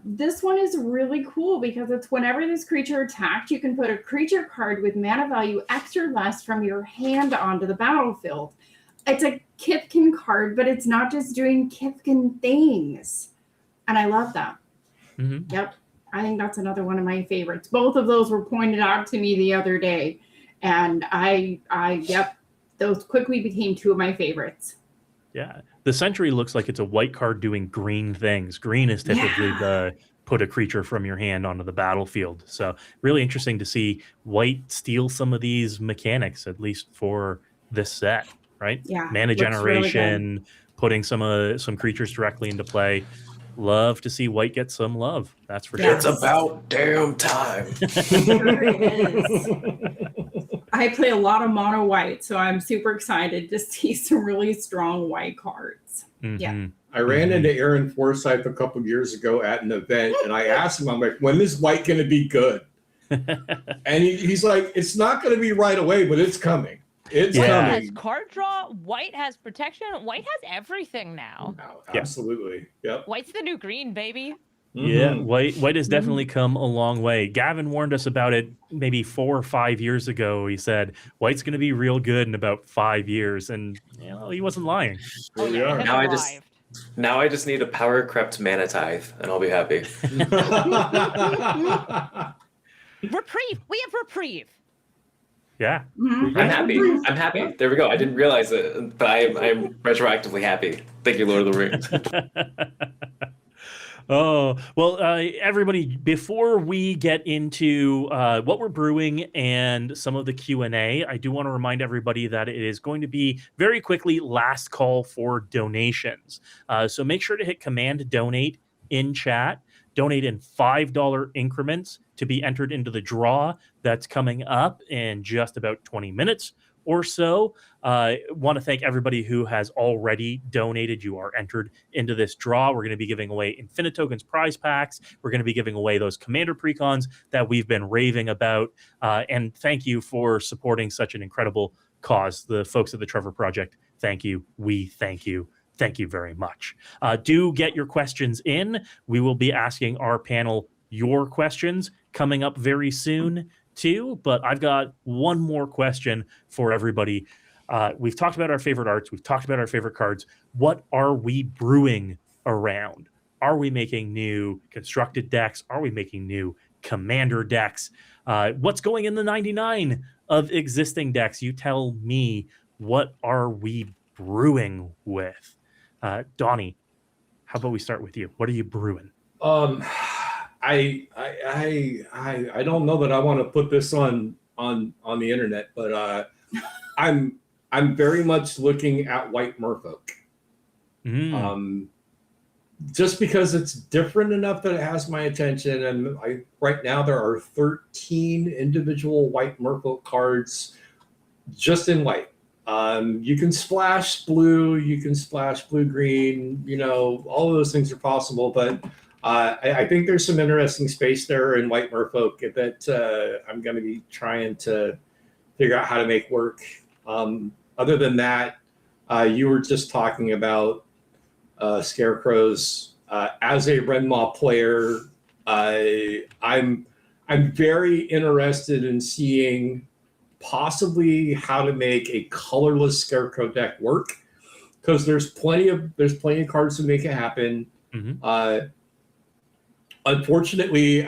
This one is really cool because it's whenever this creature attacked, you can put a creature card with mana value X or less from your hand onto the battlefield. It's a Kithkin card, but it's not just doing Kithkin things. And I love that. Mm-hmm. Yep. I think that's another one of my favorites. Both of those were pointed out to me the other day. And yep, those quickly became two of my favorites. Yeah. The Sentry looks like it's a white card doing green things. Green is typically the put a creature from your hand onto the battlefield. So really interesting to see white steal some of these mechanics, at least for this set, right? Yeah. Mana generation, putting some creatures directly into play. Love to see white get some love. That's for Yes. sure. It's about damn time. Sure is. I play a lot of mono white, so I'm super excited to see some really strong white cards. Yeah. Mhm. I ran into Aaron Forsyth a couple of years ago at an event, and I asked him, I'm like, when is white going to be good? And he's like, it's not going to be right away, but it's coming. It's Yeah. White has coming. card draw. White has protection. White has everything now. No, absolutely. Yep. White's the new green, baby. Yeah, Mhm. white has definitely come a long way. Gavin warned us about it maybe 4 or 5 years ago. He said white's going to be real good in about 5 years, and he wasn't lying. Oh Here we yeah, are. it has Now arrived. Now I just need a power crept mana tithe, and I'll be happy. Reprieve. We have reprieve. Yeah. Mhm. I'm happy. I'm happy. There we go. I didn't realize it, but I'm retroactively happy. Thank you, Lord of the Rings. Oh, well, everybody, before we get into what we're brewing and some of the Q&A, I do want to remind everybody that it is going to be very quickly last call for donations. So make sure to hit Command Donate in chat. Donate in $5 increments to be entered into the draw that's coming up in just about 20 minutes or so. Want to thank everybody who has already donated. You are entered into this draw. We're going to be giving away Infinite Tokens prize packs. We're going to be giving away those Commander precons that we've been raving about. And thank you for supporting such an incredible cause. The folks at the Trevor Project, thank you. We thank you. Thank you very much. Do get your questions in. We will be asking our panel your questions coming up very soon too, but I've got one more question for everybody. We've talked about our favorite arts. We've talked about our favorite cards. What are we brewing around? Are we making new constructed decks? Are we making new commander decks? What's going in the 99 of existing decks? You tell me, what are we brewing with? Donnie, how about we start with you? What are you brewing? I don't know that I want to put this on the internet, but I'm very much looking at white merfolk. Just because it's different enough that it has my attention, and right now there are 13 individual white merfolk cards just in white. You can splash blue, you can splash blue-green, all of those things are possible, but I think there's some interesting space there in white merfolk that I'm going to be trying to figure out how to make work. Other than that, you were just talking about scarecrows. As a Renmaw player, I'm very interested in seeing possibly how to make a colorless scarecrow deck work, because there's plenty of cards to make it happen. Mm-hmm. Unfortunately,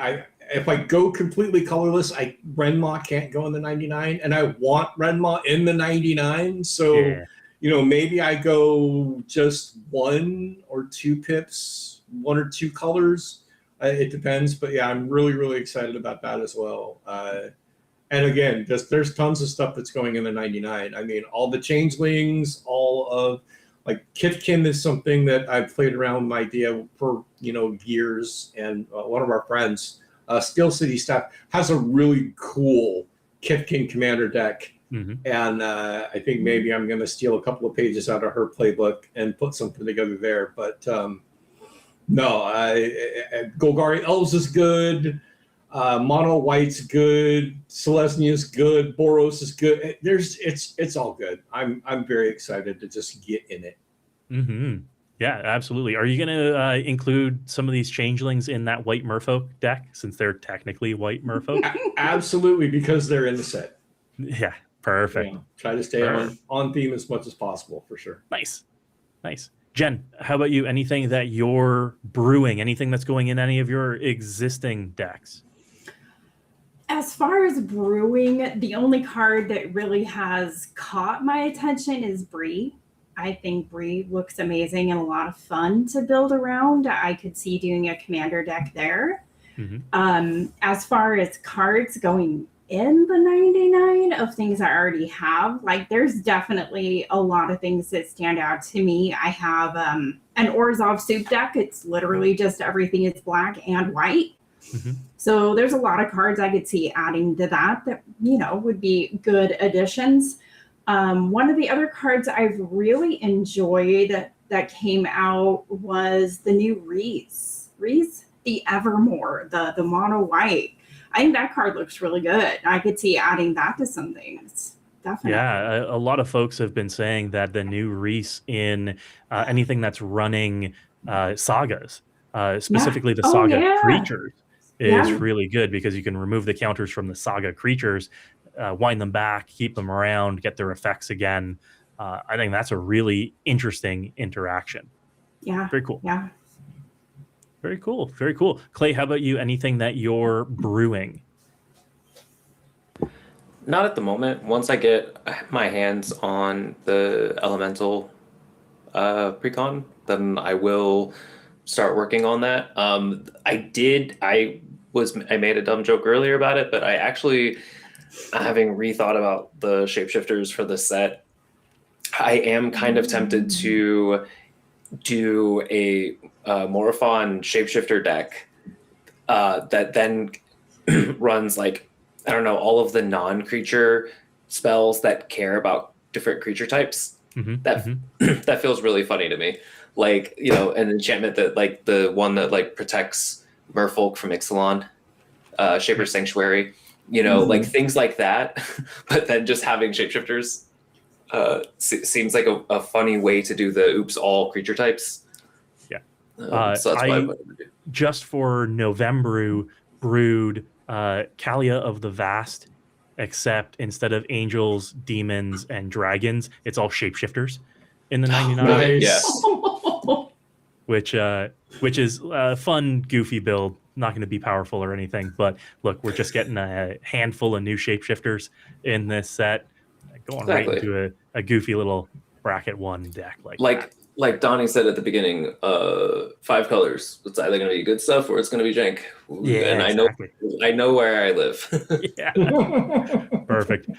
if I go completely colorless, Renmaw can't go in the 99, and I want Renmaw in the 99. So, maybe I go just 1 or 2 pips, 1 or 2 colors. It depends, but yeah, I'm really, really excited about that as well. And again, there's tons of stuff that's going in the 99. I mean, all the changelings, all of Kithkin is something that I've played around with my idea for years, and one of our friends, Steel City Staff, has a really cool Kithkin commander deck. Mm-hmm. And I think maybe I'm going to steal a couple of pages out of her playbook and put something together there. But no, Golgari Elves is good. Mono White's good. Selesnia's good. Boros is good. It's all good. I'm very excited to just get in it. Mm-hmm. Yeah, absolutely. Are you going to include some of these changelings in that white merfolk deck, since they're technically white merfolk? Absolutely, because they're in the set. Yeah, perfect. Yeah, try to stay on theme as much as possible, for sure. Nice. Jen, how about you? Anything that you're brewing? Anything that's going in any of your existing decks? As far as brewing, the only card that really has caught my attention is Bree. I think Bree looks amazing and a lot of fun to build around. I could see doing a commander deck there. Mm-hmm. As far as cards going in the 99 of things I already have. Like there's definitely a lot of things that stand out to me. I have an Orzhov soup deck. It's literally just everything is black and white. Mhm. So there's a lot of cards I could see adding to that would be good additions. One of the other cards I've really enjoyed that came out was the new Reese, the Evermore, the mono white. I think that card looks really good. I could see adding that to some things. Definitely. Yeah, a lot of folks have been saying that the new Reese in anything that's running sagas, specifically the saga creatures, is really good because you can remove the counters from the saga creatures, wind them back, keep them around, get their effects again. I think that's a really interesting interaction. Yeah. Very cool. Yeah. Very cool. Very cool. Clay, how about you? Anything that you're brewing? Not at the moment. Once I get my hands on the elemental precon, then I will start working on that. I made a dumb joke earlier about it, but I actually, having rethought about the shapeshifters for the set, I am kind of tempted to do a Morophon shapeshifter deck that then runs like, I don't know, all of the non-creature spells that care about different creature types. That feels really funny to me. Like, an enchantment that like the one that like protects Merfolk from Ixalan, Shaper's Sanctuary, like things like that. But then just having shapeshifters seems like a funny way to do the oops all creature types. Yeah. So that's what I would do. Just for November brewed Kalia of the Vast, except instead of angels, demons, and dragons, it's all shapeshifters in the 99. Nice. Yeah. Which is a fun, goofy build. Not going to be powerful or anything, but look, we're just getting a handful of new shapeshifters in this set, going right into a goofy little bracket one deck like Donnie said at the beginning, 5 colors. It's either going to be good stuff or it's going to be jank. Yeah, and exactly. I know where I live. Yeah, perfect.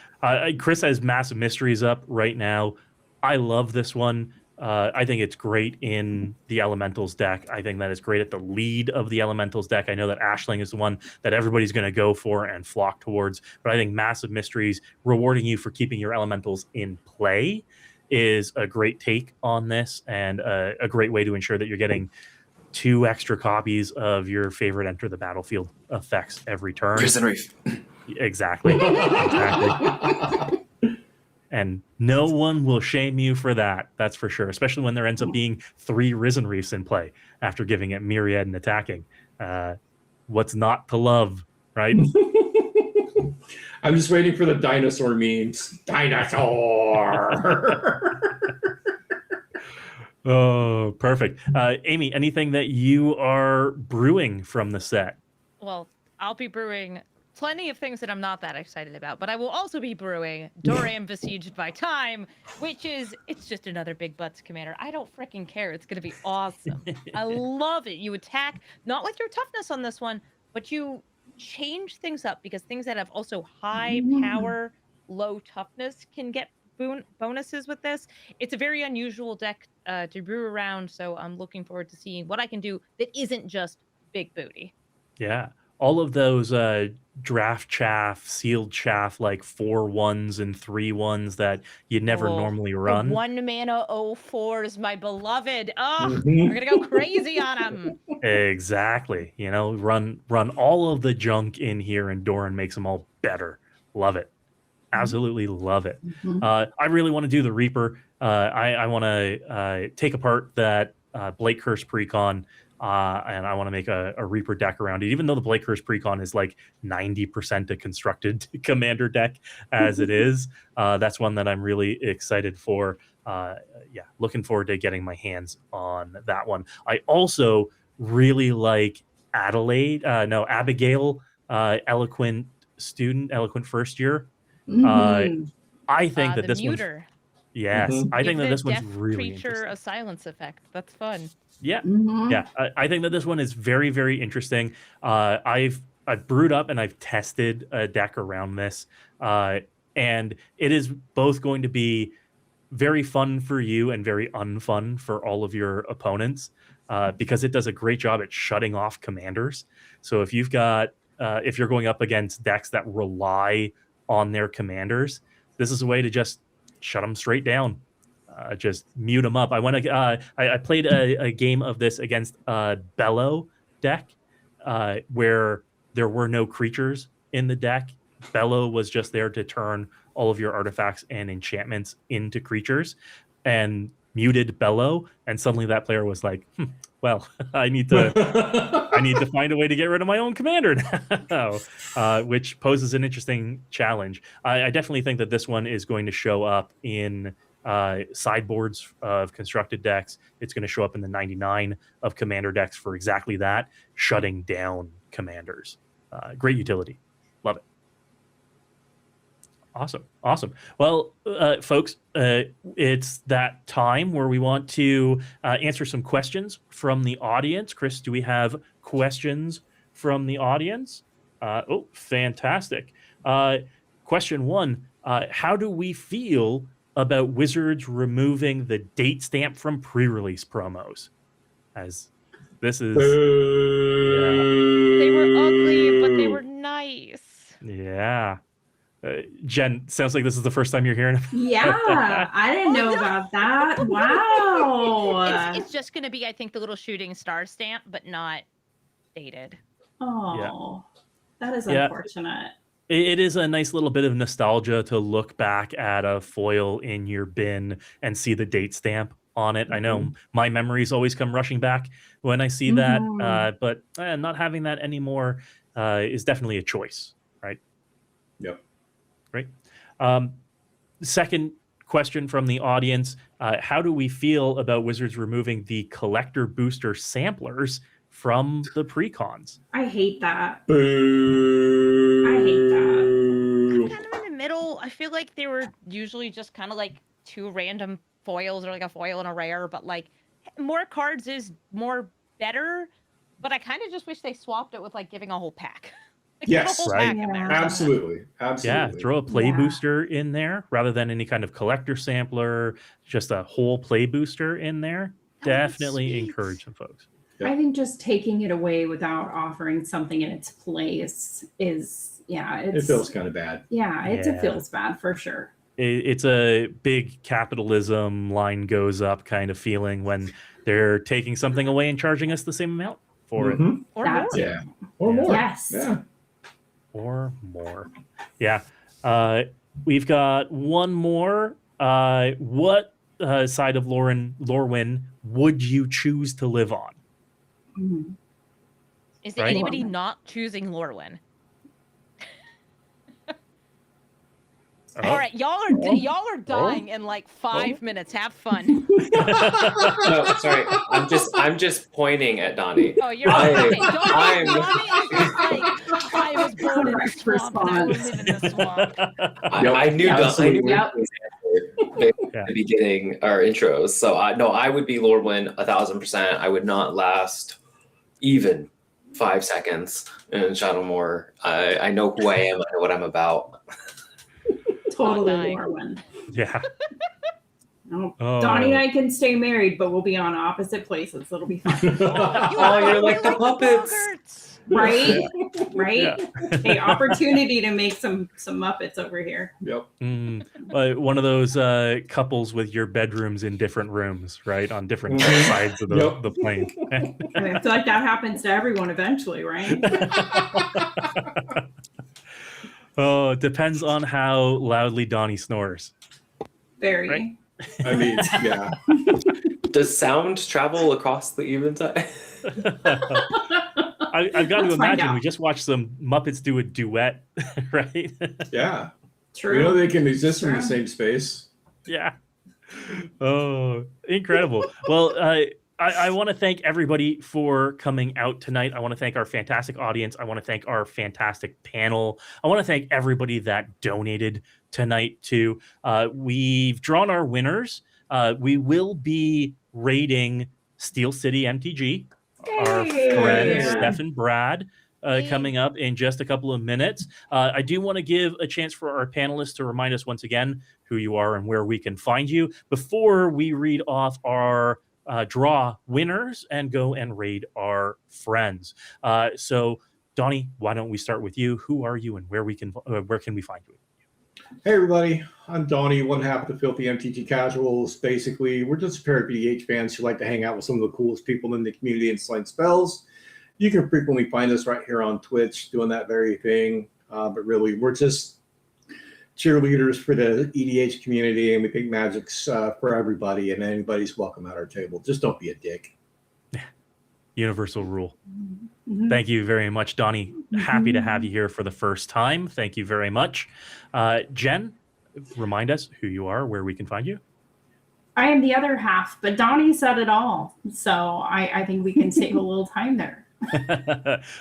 Chris has Massive Mysteries up right now. I love this one. I think it's great in the Elementals deck. I think that is great at the lead of the Elementals deck. I know that Ashling is the one that everybody's going to go for and flock towards, but I think Massive Mysteries rewarding you for keeping your Elementals in play is a great take on this and a great way to ensure that you're getting 2 extra copies of your favorite enter the battlefield effects every turn. Prison Reef. Exactly. And no one will shame you for that. That's for sure. Especially when there ends up being 3 Risen Reefs in play after giving it Myriad and attacking. What's not to love, right? I'm just waiting for the dinosaur memes. Dinosaur. Oh, perfect. Amy, anything that you are brewing from the set? Well, I'll be brewing plenty of things that I'm not that excited about, but I will also be brewing Doram Besieged by Time, it's just another big butts commander. I don't freaking care. It's going to be awesome. I love it. You attack, not like your toughness on this one, but you change things up because things that have also high power, low toughness can get bonuses with this. It's a very unusual deck to brew around, so I'm looking forward to seeing what I can do that isn't just big booty. Yeah. All of those draft chaff, sealed chaff, like 4 1s and 3 1s that you'd never normally run. 1 mana 04s, my beloved. Oh, we're gonna go crazy on them. Exactly. Run all of the junk in here, and Doran makes them all better. Love it. Absolutely love it. I really want to do the Reaper. I want to take apart that Blake Curse precon. And I want to make a Reaper deck around it, even though the Blake Curse precon is like 90% a constructed commander deck as it is. That's one that I'm really excited for. Looking forward to getting my hands on that one. I also really like Abigail, Eloquent First Year. I think that this one. Yes, I think that this one's really creature interesting. A silence effect. That's fun. Yeah, yeah. I think that this one is very, very interesting. I've brewed up and I've tested a deck around this, and it is both going to be very fun for you and very unfun for all of your opponents, because it does a great job at shutting off commanders. So if you've got if you're going up against decks that rely on their commanders, this is a way to just shut them straight down. Just mute them up. I played a game of this against Bellow deck, where there were no creatures in the deck. Bellow was just there to turn all of your artifacts and enchantments into creatures, and muted Bellow. And suddenly that player was like, well, I need to find a way to get rid of my own commander now, which poses an interesting challenge. I definitely think that this one is going to show up in sideboards of constructed decks. It's going to show up in the 99 of commander decks for exactly that, shutting down commanders. Great utility. Love it. Awesome. Well, folks, it's that time where we want to answer some questions from the audience. Chris, do we have questions from the audience? Oh, fantastic. Question 1, how do we feel about Wizards removing the date stamp from pre-release promos? As this is... They were ugly, but they were nice. Yeah. Jen, sounds like this is the first time you're hearing. Yeah, I didn't know about that. Wow. It's just going to be, I think, the little shooting star stamp, but not dated. Oh, that is unfortunate. It is a nice little bit of nostalgia to look back at a foil in your bin and see the date stamp on it. I know my memories always come rushing back when I see that, but not having that anymore is definitely a choice, right? Yep. Great. Second question from the audience. How do we feel about Wizards removing the collector booster samplers from the precons? I hate that. Boo. I hate that. I'm kind of in the middle. I feel like they were usually just kind of like 2 random foils, or like a foil and a rare, but like more cards is more better. But I kind of just wish they swapped it with like giving a whole pack. Like, Yes, right. Absolutely. Yeah, throw a play booster in there rather than any kind of collector sampler, just a whole play booster in there. Definitely encourage some folks. I think just taking it away without offering something in its place is, it feels kind of bad. Yeah, it feels bad for sure. It's a big capitalism line goes up kind of feeling when they're taking something away and charging us the same amount for it. Or more. Yeah. Or more. Yes. Yeah. Or more. Yeah. We've got one more. What side of Lorwyn would you choose to live on? Is there anybody not choosing Lorwyn? All right, y'all are dying in like 5 minutes. Have fun. No, sorry. I'm just pointing at Donnie. Oh, you're right. Donnie is just like, I was born in the swamp and I will live in the swamp. I knew absolutely. at the beginning our intros. So I would be Lorwyn 1,000%. I would not last even 5 seconds in Shadowmoor. I know who I am. I know what I'm about. Totally Lorwyn. Yeah. Donnie and I can stay married, but we'll be on opposite places. It'll be fun. You're like the puppets. Right? Right? Yeah. Hey, opportunity to make some Muppets over here. Yep. One of those couples with your bedrooms in different rooms, right? On different sides of the plane. I feel like that happens to everyone eventually, right? Oh, it depends on how loudly Donnie snores. Very. Right? I mean, yeah. Does sound travel across the eventide? I've got to Let's find imagine out. we just watched some Muppets do a duet, right? Yeah. True. You know they can exist in the same space. Yeah. Oh, incredible. Well, I want to thank everybody for coming out tonight. I want to thank our fantastic audience. I want to thank our fantastic panel. I want to thank everybody that donated tonight too. We've drawn our winners. We will be rating Steel City MTG. Our friends Steph and Brad coming up in just a couple of minutes. I do want to give a chance for our panelists to remind us once again who you are and where we can find you before we read off our draw winners and go and raid our friends. So, Donnie, why don't we start with you? Who are you and where can we find you? Hey everybody, I'm Donnie, one half of the Filthy MTG Casuals. Basically, we're just a pair of BDH fans who like to hang out with some of the coolest people in the community and sling spells. You can frequently find us right here on Twitch doing that very thing. But really, we're just cheerleaders for the EDH community, and we think Magic's for everybody, and anybody's welcome at our table. Just don't be a dick. Universal rule. Thank you very much, Donnie. Happy to have you here for the first time. Thank you very much. Jen, remind us who you are, where we can find you. I am the other half, but Donnie said it all. So I think we can save a little time there.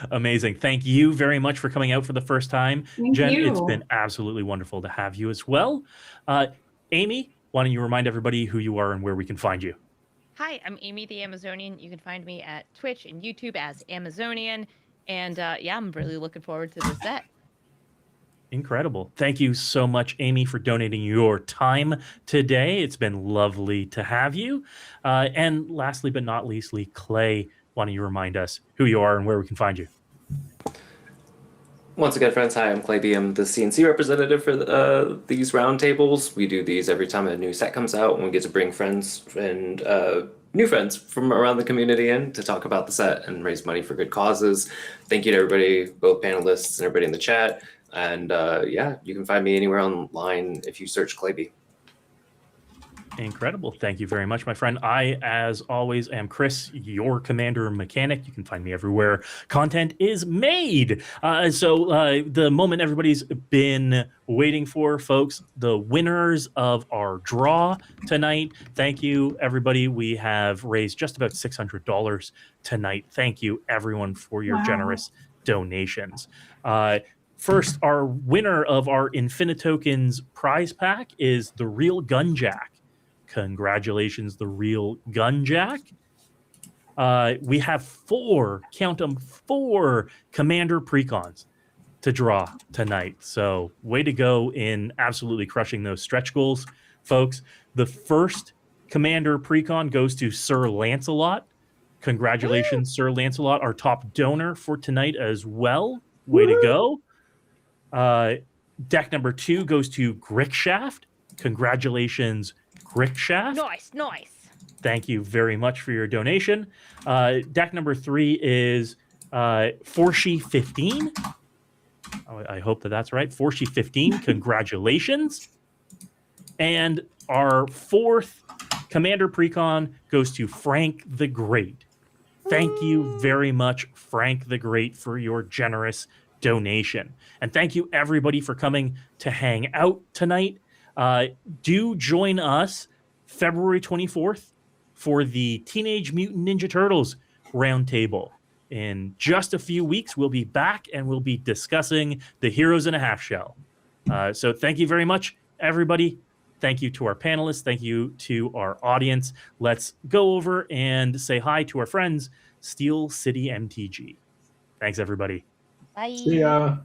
Amazing. Thank you very much for coming out for the first time. Thank Jen, you. It's been absolutely wonderful to have you as well. Amy, why don't you remind everybody who you are and where we can find you? Hi, I'm Amy the Amazonian. You can find me at Twitch and YouTube as Amazonian. And yeah, I'm really looking forward to the set. Incredible. Thank you so much, Amy, for donating your time today. It's been lovely to have you. And lastly, but not leastly, Clay, why don't you remind us who you are and where we can find you? Once again, friends, hi, I'm Clay B. I'm the CNC representative for these roundtables. We do these every time a new set comes out, and we get to bring friends and new friends from around the community in to talk about the set and raise money for good causes. Thank you to everybody, both panelists and everybody in the chat. And yeah, you can find me anywhere online if you search Clay B. Incredible. Thank you very much, my friend. I, as always, am Chris, your commander mechanic. You can find me everywhere content is made. So the moment everybody's been waiting for, folks, the winners of our draw tonight. Thank you, everybody. We have raised just about $600 tonight. Thank you, everyone, for your generous donations. First, our winner of our Infinitokens prize pack is the Real Gunjack. Congratulations, the Real Gunjack. We have count them, 4 Commander Precons to draw tonight. So way to go in absolutely crushing those stretch goals, folks. The first Commander Precon goes to Sir Lancelot. Congratulations, Sir Lancelot, our top donor for tonight as well. Way to go. Deck number 2 goes to Grickshaft. Congratulations, Grickshaft. Nice. Thank you very much for your donation. Deck number 3 is Forshi 15. I hope that's right. Forshi 15. Congratulations. And our 4th Commander Precon goes to Frank the Great. Thank you very much, Frank the Great, for your generous donation. And thank you, everybody, for coming to hang out tonight. Do join us February 24th for the Teenage Mutant Ninja Turtles Roundtable. In just a few weeks, we'll be back and we'll be discussing the Heroes in a Half Shell. So thank you very much, everybody. Thank you to our panelists. Thank you to our audience. Let's go over and say hi to our friends, Steel City MTG. Thanks, everybody. Bye. See ya.